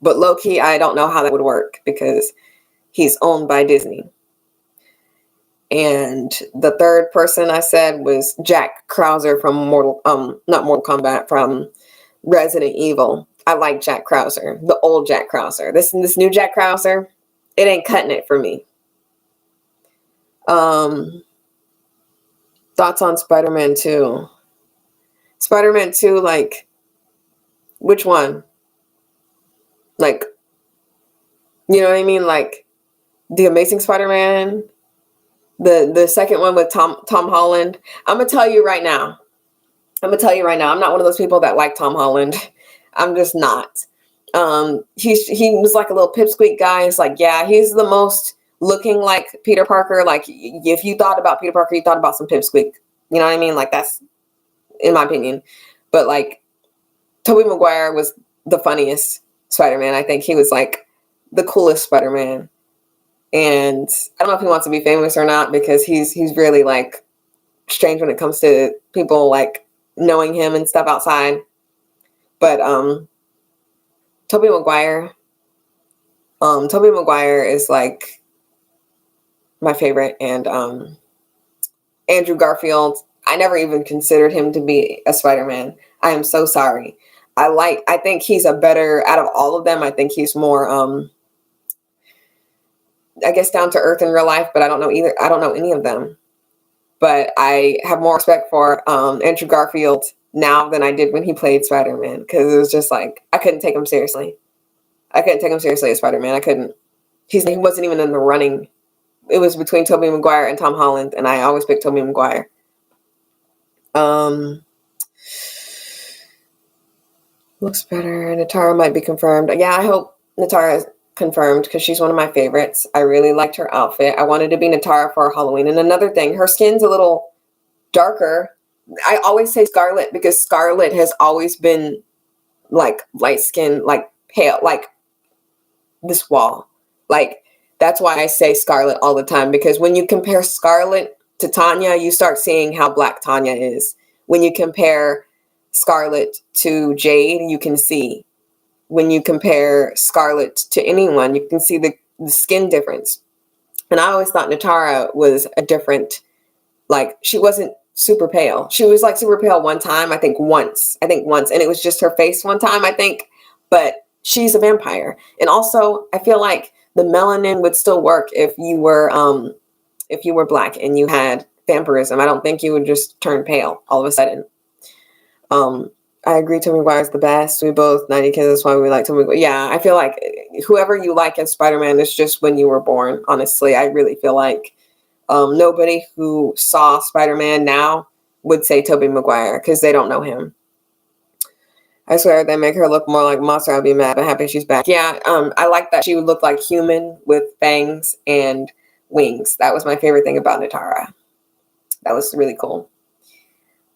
But low-key, I don't know how that would work because he's owned by Disney. And the third person I said was Jack Krauser from not Mortal Kombat, from Resident Evil. I like Jack Krauser, the old Jack Krauser. This new Jack Krauser, it ain't cutting it for me. Thoughts on Spider-Man 2? Spider-Man 2, like, which one? Like, you know what I mean? Like, The Amazing Spider-Man, the second one with Tom Holland. I'm gonna tell you right now. I'm not one of those people that like Tom Holland. I'm just not. He was like a little pipsqueak guy. It's like, yeah, he's the most looking like Peter Parker. Like, if you thought about Peter Parker, you thought about some pipsqueak. You know what I mean? Like, that's in my opinion. But like, Tobey Maguire was the funniest Spider-Man. I think he was like the coolest Spider-Man. And I don't know if he wants to be famous or not because he's really like strange when it comes to people like knowing him and stuff outside. But Tobey Maguire is like my favorite. And Andrew Garfield, I never even considered him to be a Spider-Man. I am so sorry. I think he's a better, out of all of them, I think he's more I guess down to earth in real life, but I don't know any of them. But I have more respect for Andrew Garfield now than I did when he played Spider-Man, because it was just like, I couldn't take him seriously. As Spider-Man. I couldn't. He wasn't even in the running. It was between Tobey Maguire and Tom Holland, and I always picked Tobey Maguire. Looks better. Natara might be confirmed. Yeah, I hope Natara is confirmed because she's one of my favorites. I really liked her outfit. I wanted to be Natara for Halloween. And another thing, her skin's a little darker. I always say Scarlet because Scarlet has always been like light skin, like pale, like this wall. Like, that's why I say Scarlet all the time, because when you compare Scarlet to Tanya, you start seeing how black Tanya is. When you compare Scarlet to Jade, you can see. When you compare Scarlet to anyone, you can see the skin difference. And I always thought Natara was a different, like, she wasn't super pale. She was like super pale one time, I think once, and it was just her face one time, I think, but she's a vampire. And also, I feel like the melanin would still work if you were black and you had vampirism. I don't think you would just turn pale all of a sudden. I agree Tobey Maguire's the best. We both 90 kids, that's why we like Tobey Maguire. Yeah, I feel like whoever you like as Spider-Man is just when you were born, honestly. I really feel like nobody who saw Spider-Man now would say Tobey Maguire because they don't know him. I swear, they make her look more like Monster, I'll be mad, but happy she's back. Yeah, I like that she would look like human with fangs and wings. That was my favorite thing about Natara. That was really cool.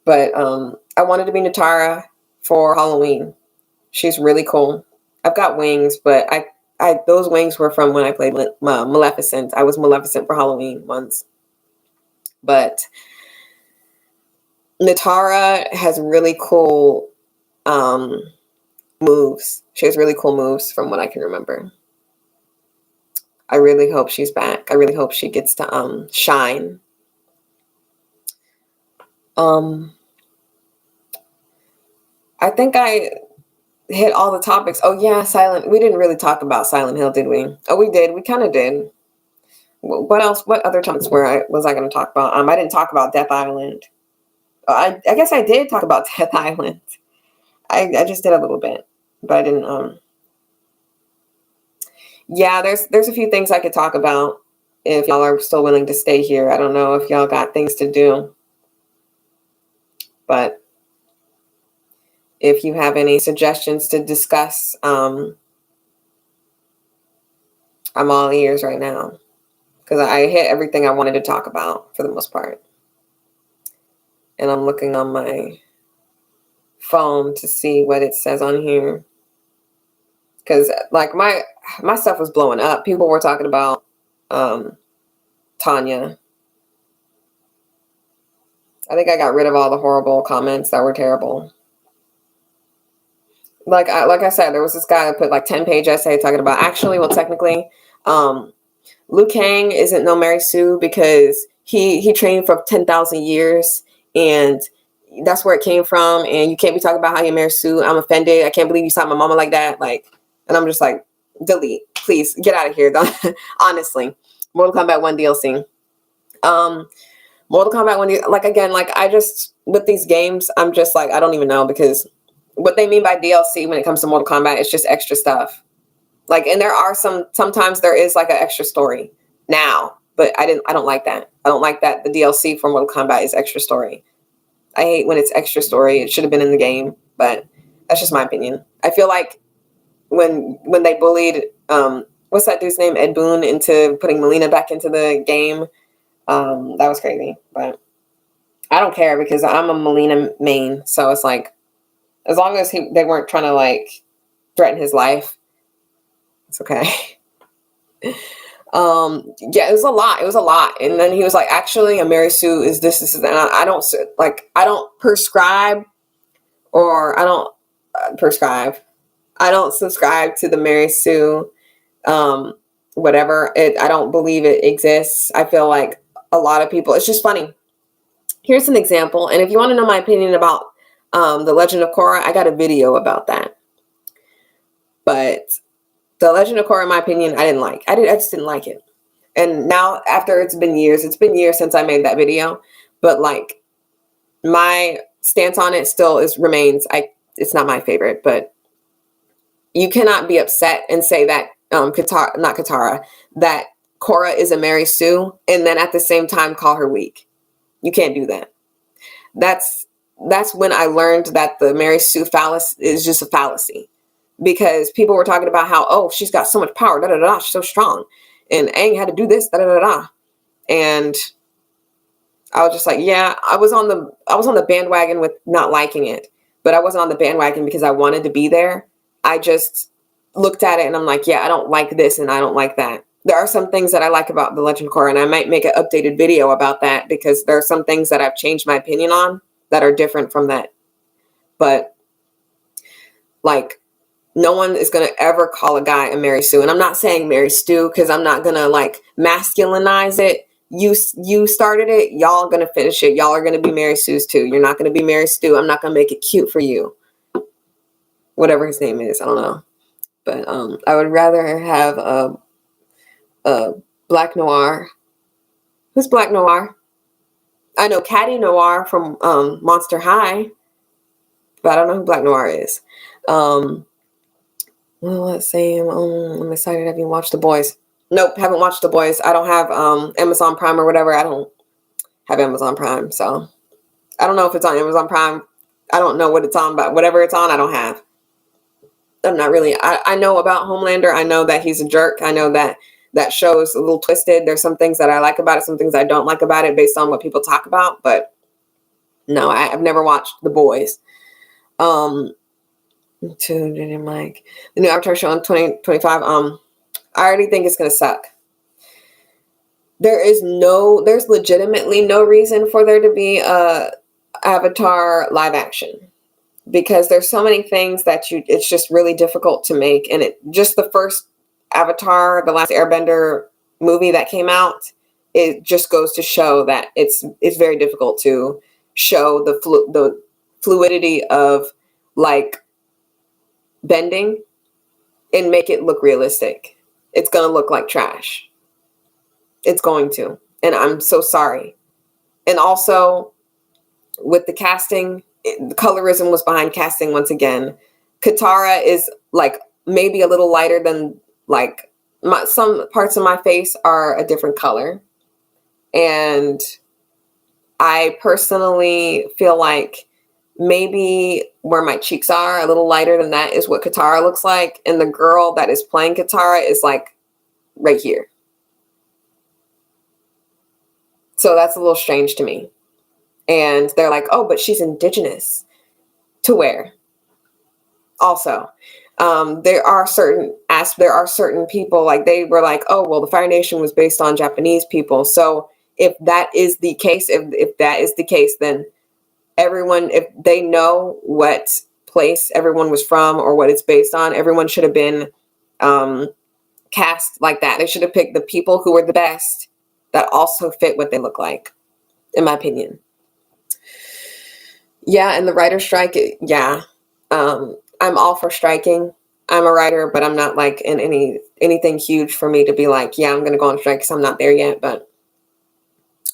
But I wanted to be Natara for Halloween. She's really cool. I've got wings, but I those wings were from when I played Maleficent. I was Maleficent for Halloween once. But Natara has really cool moves. She has really cool moves from what I can remember. I really hope she's back. I really hope she gets to shine. I think I hit all the topics. Oh yeah, we didn't really talk about Silent Hill, did we? Oh, we did. We kind of did. What else? What other topics was I going to talk about? I didn't talk about Death Island. I guess I did talk about Death Island. I just did a little bit, but I didn't. Yeah, there's a few things I could talk about if y'all are still willing to stay here. I don't know if y'all got things to do, but if you have any suggestions to discuss, I'm all ears right now because I hit everything I wanted to talk about for the most part. And I'm looking on my phone to see what it says on here. Because like my stuff was blowing up. People were talking about Tanya. I think I got rid of all the horrible comments that were terrible. Like I said, there was this guy that put like 10-page essay talking about technically, Liu Kang isn't no Mary Sue because he trained for 10,000 years and that's where it came from. And you can't be talking about how you Mary Sue. I'm offended. I can't believe you saw my mama like that. Like, and I'm just like, delete, please get out of here. Honestly, Mortal Kombat 1 DLC. Mortal Kombat 1, like, again, like, I just, with these games, I'm just like, I don't even know, because what they mean by DLC when it comes to Mortal Kombat is just extra stuff. Like, and there are sometimes there is like an extra story now, but I don't like that. I don't like that the DLC for Mortal Kombat is extra story. I hate when it's extra story. It should have been in the game, but that's just my opinion. I feel like when they bullied, what's that dude's name? Ed Boon into putting Melina back into the game. That was crazy, but I don't care because I'm a Melina main. So it's like, as long as they weren't trying to like threaten his life, it's okay. Yeah, it was a lot. It was a lot. And then he was like, actually, a Mary Sue is this, and I don't prescribe, or I don't prescribe. I don't subscribe to the Mary Sue, whatever. I don't believe it exists. I feel like a lot of people, it's just funny. Here's an example. And if you want to know my opinion about the Legend of Korra, I got a video about that. But the Legend of Korra, in my opinion, I didn't like. I just didn't like it. And now, after it's been years since I made that video. But like, my stance on it still remains. It's not my favorite, but you cannot be upset and say that that Korra is a Mary Sue, and then at the same time call her weak. You can't do that. That's when I learned that the Mary Sue fallacy is just a fallacy. Because people were talking about how, oh, she's got so much power, da da da, she's so strong, and Aang had to do this, da da da da, and I was just like, yeah, I was on the bandwagon with not liking it, but I wasn't on the bandwagon because I wanted to be there. I just looked at it and I'm like, yeah, I don't like this and I don't like that. There are some things that I like about the Legend of Korra, and I might make an updated video about that because there are some things that I've changed my opinion on that are different from that. But like, no one is going to ever call a guy a Mary Sue. And I'm not saying Mary Stu because I'm not going to like masculinize it. You started it. Y'all going to finish it. Y'all are going to be Mary Sue's too. You're not going to be Mary Stu. I'm not going to make it cute for you. Whatever his name is. I don't know. But I would rather have a Black Noir. Who's Black Noir? I know Caddy Noir from Monster High. But I don't know who Black Noir is. Well, let's see. I'm excited. Have you watched The Boys? Nope, haven't watched The Boys. I don't have Amazon Prime or whatever. I don't have Amazon Prime, so I don't know if it's on Amazon Prime. I don't know what it's on, but whatever it's on, I don't have. I'm not really. I know about Homelander. I know that he's a jerk. I know that show is a little twisted. There's some things that I like about it, some things I don't like about it based on what people talk about. But no, I've never watched The Boys. Didn't like the new Avatar show in 2025. I already think it's gonna suck. There's legitimately no reason for there to be a Avatar live action because there's so many things that it's just really difficult to make. And just the first Avatar, the last Airbender movie that came out, it just goes to show that it's very difficult to show the fluidity of like bending and make it look realistic. It's gonna look like trash. It's going to. And I'm so sorry. And also with the casting, the colorism was behind casting once again. Katara is like maybe a little lighter than like some parts of my face are a different color. And I personally feel like maybe where my cheeks are a little lighter than that is what Katara looks like. And the girl that is playing Katara is like right here. So that's a little strange to me. And they're like, oh, but she's indigenous. To where? Also, there are certain people, like they were like, oh, well, the Fire Nation was based on Japanese people. So if that is the case, then everyone, if they know what place everyone was from or what it's based on, everyone should have been cast like that. They should have picked the people who were the best that also fit what they look like, in my opinion. Yeah, and the writer's strike, I'm all for striking. I'm a writer, but I'm not like in anything huge for me to be like, yeah, I'm going to go on strike because I'm not there yet. But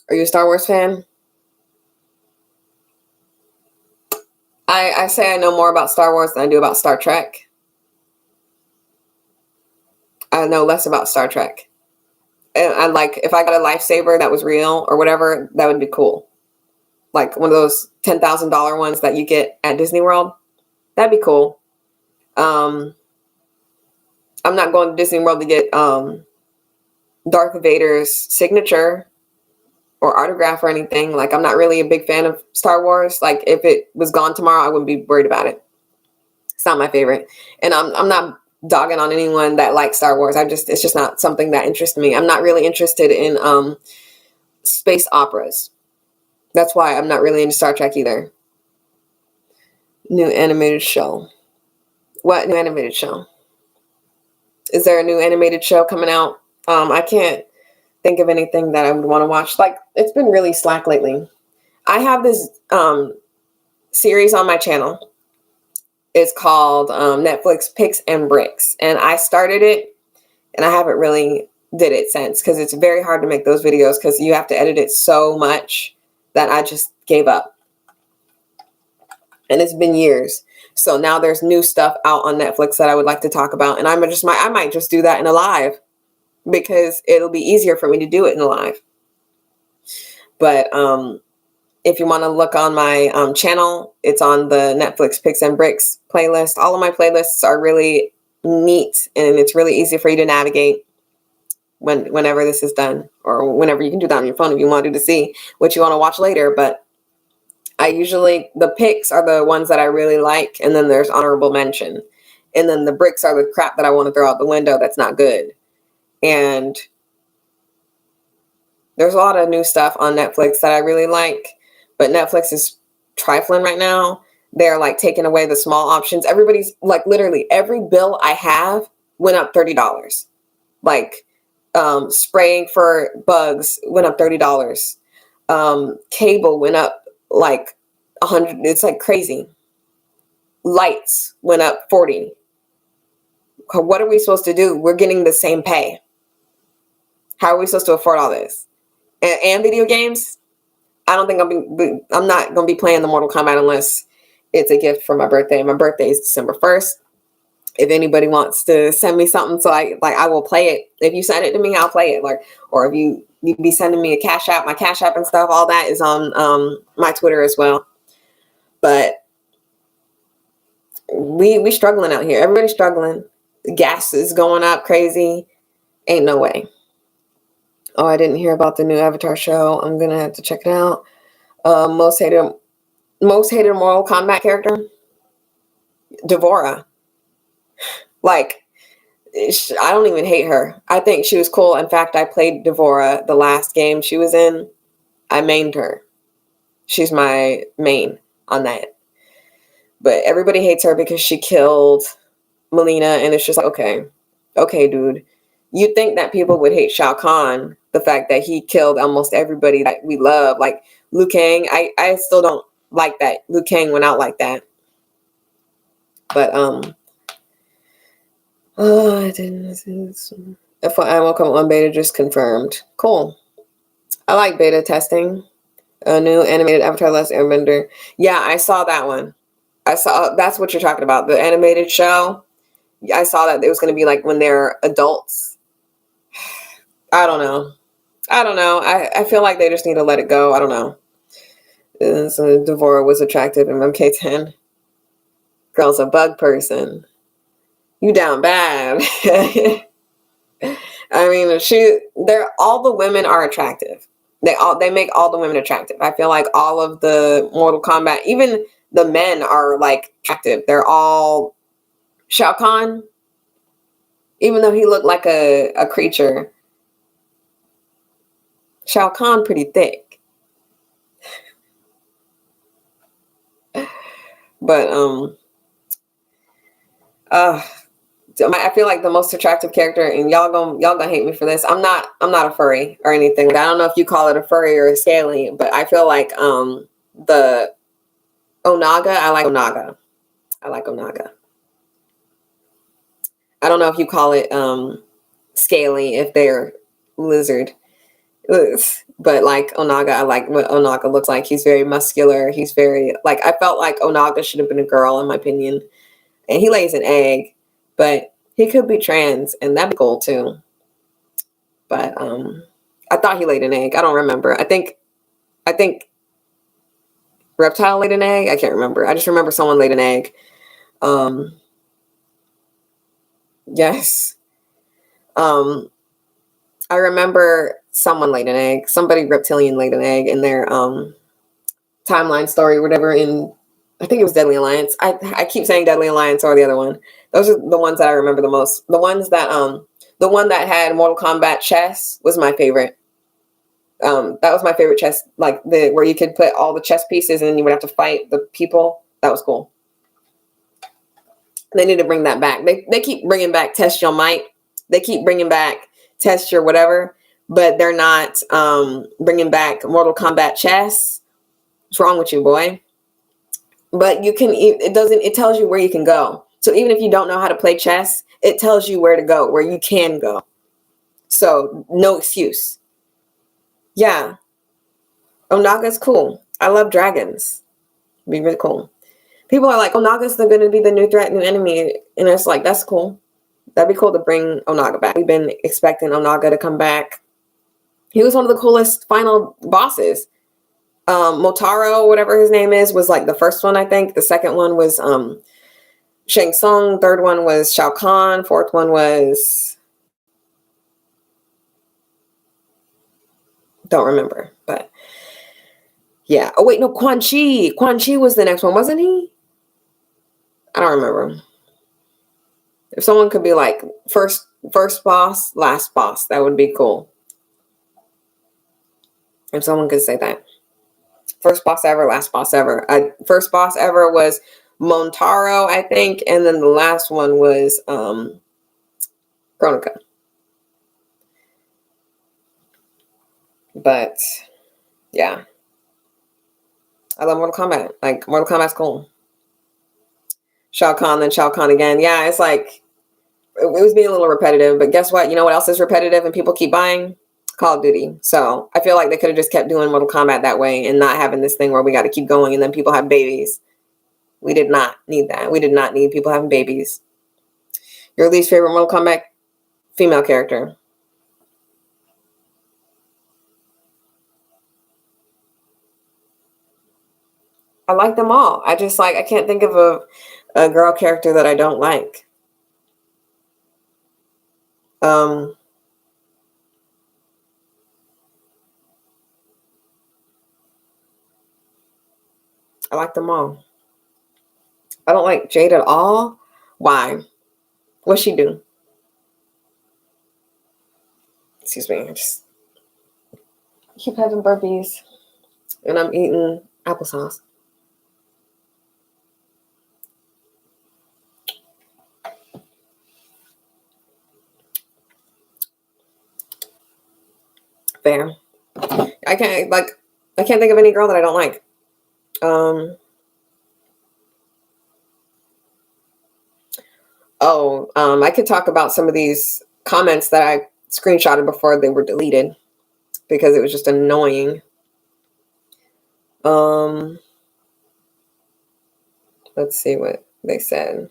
are you a Star Wars fan? I say I know more about Star Wars than I do about Star Trek. I know less about Star Trek. And I like, if I got a lightsaber that was real or whatever, that would be cool. Like one of those $10,000 ones that you get at Disney World. That'd be cool. I'm not going to Disney World to get Darth Vader's signature or autograph or anything. Like, I'm not really a big fan of Star Wars. Like, if it was gone tomorrow, I wouldn't be worried about it. It's not my favorite. And I'm not dogging on anyone that likes Star Wars. It's just not something that interests me. I'm not really interested in space operas. That's why I'm not really into Star Trek either. New animated show. What new animated show? Is there a new animated show coming out? I can't think of anything that I would want to watch. Like, it's been really slack lately. I have this series on my channel. It's called Netflix Picks and Bricks. And I started it, and I haven't really did it since because it's very hard to make those videos because you have to edit it so much that I just gave up. And it's been years. So now there's new stuff out on Netflix that I would like to talk about. And I might just do that in a live because it'll be easier for me to do it in a live. But if you want to look on my channel, it's on the Netflix Picks and Bricks playlist. All of my playlists are really neat and it's really easy for you to navigate whenever this is done, or whenever. You can do that on your phone if you want to see what you want to watch later. But the picks are the ones that I really like, and then there's honorable mention. And then the bricks are the crap that I want to throw out the window that's not good. And there's a lot of new stuff on Netflix that I really like, but Netflix is trifling right now. They're like taking away the small options. Everybody's like, literally every bill I have went up $30. Like spraying for bugs went up $30. Cable went up like 100. It's like crazy. Lights went up 40. What are we supposed to do? We're getting the same pay. How are we supposed to afford all this? And video games? I don't think I'm not going to be playing the Mortal Kombat unless it's a gift for my birthday. My birthday is December 1st. If anybody wants to send me something, so I will play it. If you send it to me, I'll play it. Or if you be sending me a Cash App, my Cash App and stuff, all that is on my Twitter as well. But we struggling out here. Everybody's struggling. Gas is going up crazy. Ain't no way. Oh, I didn't hear about the new Avatar show. I'm gonna have to check it out. Most hated Mortal Kombat character, Devora. Like, I don't even hate her. I think she was cool. In fact, I played Devora the last game she was in. I mained her. She's my main on that. But everybody hates her because she killed Melina, and it's just like, okay, dude. You'd think that people would hate Shao Kahn, the fact that he killed almost everybody that we love. Like Liu Kang, I still don't like that Liu Kang went out like that. But I didn't. The full animal come on beta just confirmed. Cool. I like beta testing. A new animated Avatar: Last Airbender. Yeah, I saw that one. I saw that's what you're talking about. The animated show. I saw that it was going to be like when they're adults. I don't know. I feel like they just need to let it go. I don't know. So Devora was attractive in MK10. Girl's a bug person. You down bad. I mean, they're all the women are attractive. They make all the women attractive. I feel like all of the Mortal Kombat, even the men are like attractive. They're all Shao Kahn, even though he looked like a creature. Shao Kahn pretty thick. But I feel like the most attractive character, and y'all gonna hate me for this. I'm not a furry or anything. I don't know if you call it a furry or a scaly, but I feel like the Onaga. I like Onaga. I don't know if you call it scaly if they're lizard. Ugh. But like Onaga, I like what Onaga looks like. He's very muscular. He's very like I felt like Onaga should have been a girl in my opinion. And he lays an egg, but he could be trans, and that'd be cool too. But I thought he laid an egg. I don't remember. I think Reptile laid an egg. I can't remember. I just remember someone laid an egg. Yes. I remember someone laid an egg. Somebody reptilian laid an egg in their timeline story, whatever. I think it was Deadly Alliance. I keep saying Deadly Alliance or the other one. Those are the ones that I remember the most. The ones that the one that had Mortal Kombat chess was my favorite. That was my favorite chess, like where you could put all the chess pieces and you would have to fight the people. That was cool. They need to bring that back. They keep bringing back Test Your Might. They keep bringing back Test Your whatever, but they're not bringing back Mortal Kombat chess. What's wrong with you, boy? But you can. It tells you where you can go. So even if you don't know how to play chess, it tells you where to go, where you can go. So no excuse. Yeah. Onaga's cool. I love dragons. It'd be really cool. People are like, Onaga's going to be the new threat, new enemy. And it's like, that's cool. That'd be cool to bring Onaga back. We've been expecting Onaga to come back. He was one of the coolest final bosses. Motaro, whatever his name is, was like the first one, I think. The second one was Shang Tsung. Third one was Shao Kahn. Fourth one was... don't remember, but... yeah. Oh, wait, no, Quan Chi. Quan Chi was the next one, wasn't he? I don't remember. If someone could be like first boss, last boss, that would be cool. If someone could say that. First boss ever, last boss ever. First boss ever was Montaro, I think, and then the last one was Kronika. But yeah. I love Mortal Kombat. Like, Mortal Kombat's cool. Shao Kahn, then Shao Kahn again. Yeah, it's like, it was being a little repetitive, but guess what? You know what else is repetitive and people keep buying? Call of Duty. So I feel like they could have just kept doing Mortal Kombat that way and not having this thing where we got to keep going and then people have babies. We did not need that. We did not need people having babies. Your least favorite Mortal Kombat female character? I like them all. I can't think of a girl character that I don't like. I like them all. I don't like Jade at all. Why? What'd she do? Excuse me. I just keep having burpees. And I'm eating applesauce. Fair. I can't think of any girl that I don't like. I could talk about some of these comments that screenshotted before they were deleted because it was just annoying. Let's see what they said.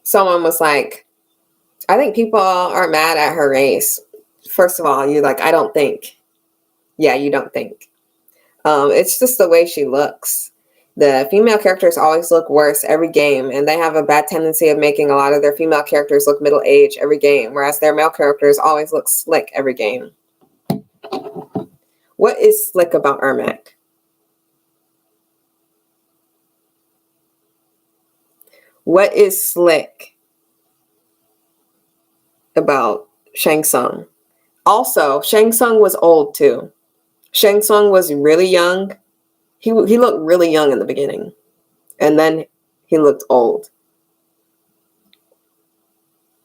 Someone was like, I think people are mad at her race. First of all, you're like, I don't think. Yeah, you don't think. It's just the way she looks. The female characters always look worse every game, and they have a bad tendency of making a lot of their female characters look middle-aged every game, whereas their male characters always look slick every game. What is slick about Ermac? What is slick about Shang Tsung? Also, Shang Tsung was old too. Shang Tsung was really young. He looked really young in the beginning, and then he looked old.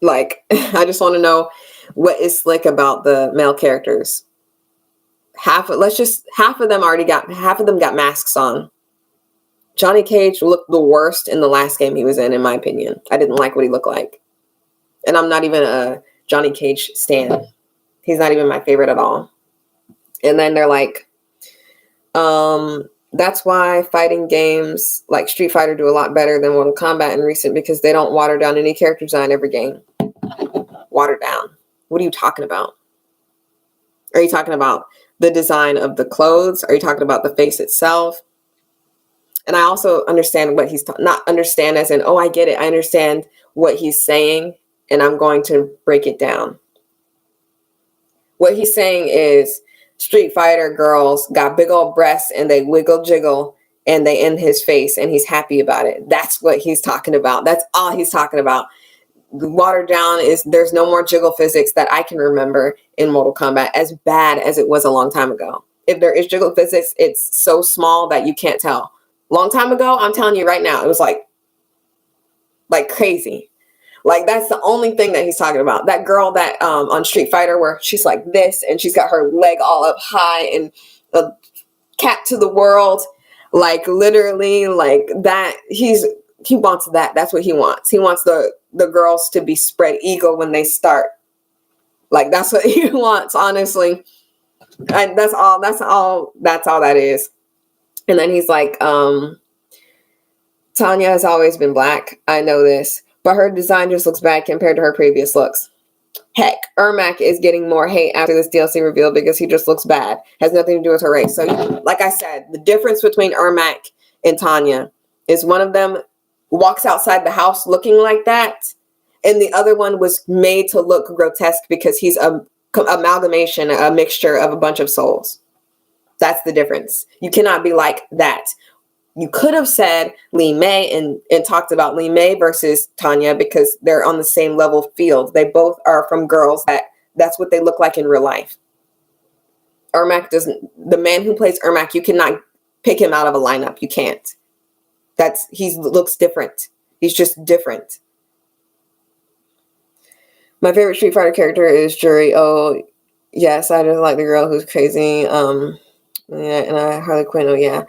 Like, I just want to know what is slick about the male characters. Half of them got masks on. Johnny Cage looked the worst in the last game he was in my opinion. I didn't like what he looked like. And I'm not even a Johnny Cage stan. He's not even my favorite at all. And then they're like, that's why fighting games like Street Fighter do a lot better than Mortal Kombat in recent, because they don't water down any character design every game. Water down. What are you talking about? Are you talking about the design of the clothes? Are you talking about the face itself? And I also understand what he's not understand as in, oh, I get it. I understand what he's saying, and I'm going to break it down. What he's saying is Street Fighter girls got big old breasts and they wiggle jiggle and they in his face and he's happy about it. That's what he's talking about. That's all he's talking about. Watered down is there's no more jiggle physics that I can remember in Mortal Kombat, as bad as it was a long time ago. If there is jiggle physics, it's so small that you can't tell. Long time ago, I'm telling you right now, it was like crazy. Like, that's the only thing that he's talking about. That girl that on Street Fighter where she's like this and she's got her leg all up high and a cat to the world, like literally like that. He wants that. That's what he wants. He wants the girls to be spread eagle when they start. Like, that's what he wants, honestly. And that's all that is. And then he's like, Tanya has always been black. I know this. But her design just looks bad compared to her previous looks. Heck, Ermac is getting more hate after this DLC reveal because he just looks bad. Has nothing to do with her race. So, like I said, the difference between Ermac and Tanya is one of them walks outside the house looking like that, and the other one was made to look grotesque because he's a amalgamation, a mixture of a bunch of souls. That's the difference. You cannot be like that. You could have said Lee May and talked about Lee May versus Tanya because they're on the same level field. They both are from girls that's what they look like in real life. Ermac the man who plays Ermac, you cannot pick him out of a lineup. You can't. He looks different. He's just different. My favorite Street Fighter character is Juri. Oh, yes, I just like the girl who's crazy. Yeah, and Harley Quinn. Oh, yeah.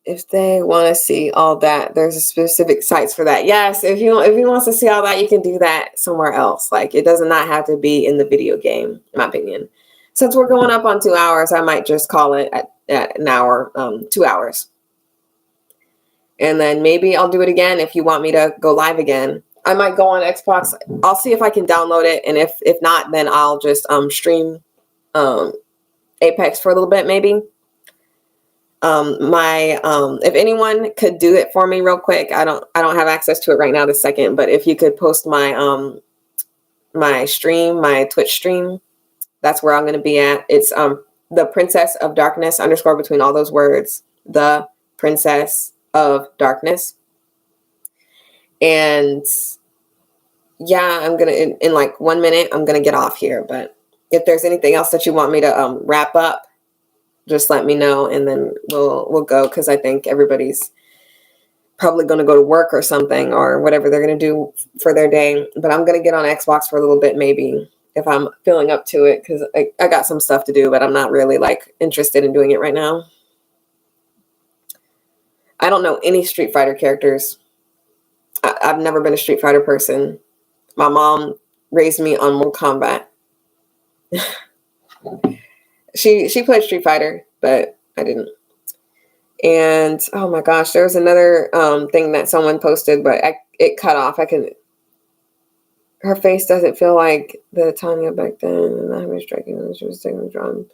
If they want to see all that, there's a specific sites for that. Yes, if he wants to see all that, you can do that somewhere else. Like, it does not have to be in the video game, in my opinion. Since we're going up on 2 hours, I might just call it at an hour, 2 hours. And then maybe I'll do it again if you want me to go live again. I might go on Xbox. I'll see if I can download it, and if not, then I'll just stream Apex for a little bit, maybe. If anyone could do it for me real quick, I don't have access to it right now this second, but if you could post my my stream, my Twitch stream, that's where I'm going to be at. It's the Princess of Darkness _ between all those words, the Princess of Darkness. And yeah, I'm gonna in like 1 minute I'm gonna get off here, but if there's anything else that you want me to wrap up, just let me know, and then we'll go, because I think everybody's probably going to go to work or something, or whatever they're going to do for their day. But I'm going to get on Xbox for a little bit, maybe, if I'm feeling up to it, because I got some stuff to do, but I'm not really like interested in doing it right now. I don't know any Street Fighter characters. I've never been a Street Fighter person. My mom raised me on Mortal Kombat. She played Street Fighter, but I didn't. And oh my gosh, there was another thing that someone posted, but it cut off. Her face doesn't feel like the Tanya back then, and I was striking. She was taking drawn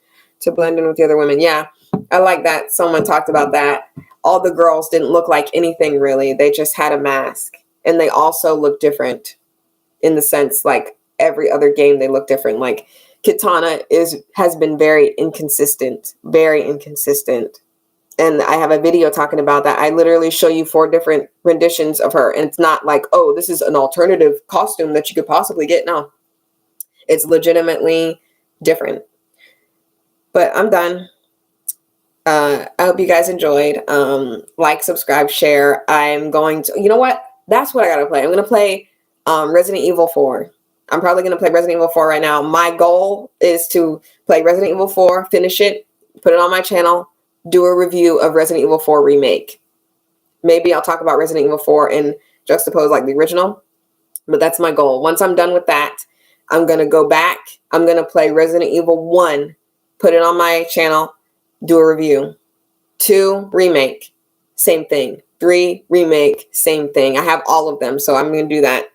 to blend in with the other women. Yeah, I like that. Someone talked about that. All the girls didn't look like anything really. They just had a mask, and they also looked different in the sense like every other game they look different. Like Kitana has been very inconsistent. And I have a video talking about that. I literally show you 4 different renditions of her. And it's not like, oh, this is an alternative costume that you could possibly get. No, it's legitimately different. But I'm done. I hope you guys enjoyed. Like, subscribe, share. I'm going to, you know what? That's what I got to play. I'm going to play Resident Evil 4. I'm probably going to play Resident Evil 4 right now. My goal is to play Resident Evil 4, finish it, put it on my channel, do a review of Resident Evil 4 Remake. Maybe I'll talk about Resident Evil 4 and juxtapose like the original, but that's my goal. Once I'm done with that, I'm going to go back. I'm going to play Resident Evil 1, put it on my channel, do a review. 2, Remake, same thing. 3, Remake, same thing. I have all of them, so I'm going to do that.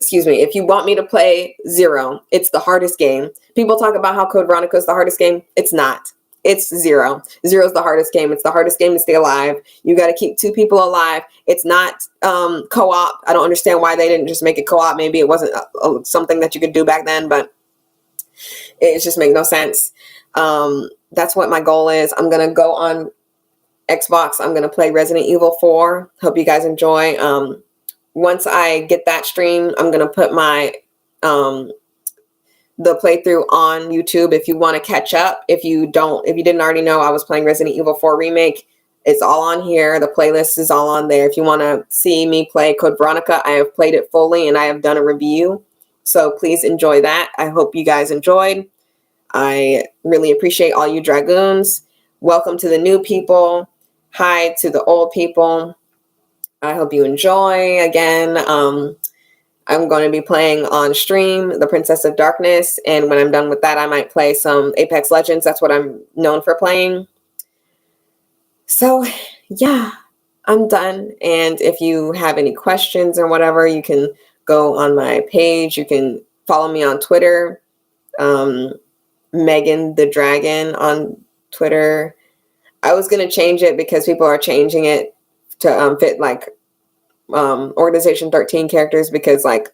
Excuse me. If you want me to play 0, it's the hardest game. People talk about how Code Veronica is the hardest game. It's not. It's 0. 0 is the hardest game. It's the hardest game to stay alive. You got to keep 2 people alive. It's not co-op. I don't understand why they didn't just make it co-op. Maybe it wasn't something that you could do back then, but it just makes no sense. That's what my goal is. I'm going to go on Xbox. I'm going to play Resident Evil 4. Hope you guys enjoy. Once I get that stream, I'm going to put my the playthrough on YouTube if you want to catch up. If you didn't already know, I was playing Resident Evil 4 Remake. It's all on here. The playlist is all on there. If you want to see me play Code Veronica, I have played it fully and I have done a review. So please enjoy that. I hope you guys enjoyed. I really appreciate all you Dragoons. Welcome to the new people. Hi to the old people. I hope you enjoy. Again, I'm going to be playing on stream The Princess of Darkness, and when I'm done with that, I might play some Apex Legends. That's what I'm known for playing. So, yeah, I'm done. And if you have any questions or whatever, you can go on my page. You can follow me on Twitter, Megan the Dragon on Twitter. I was going to change it because people are changing it to fit like Organization 13 characters because like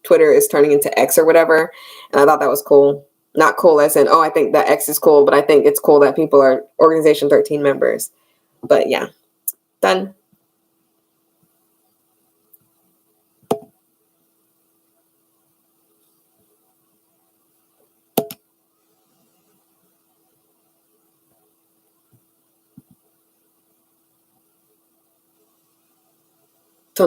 Twitter is turning into X or whatever. And I thought that was cool. Not cool as in, oh, I think that X is cool, but I think it's cool that people are Organization 13 members. But yeah, done.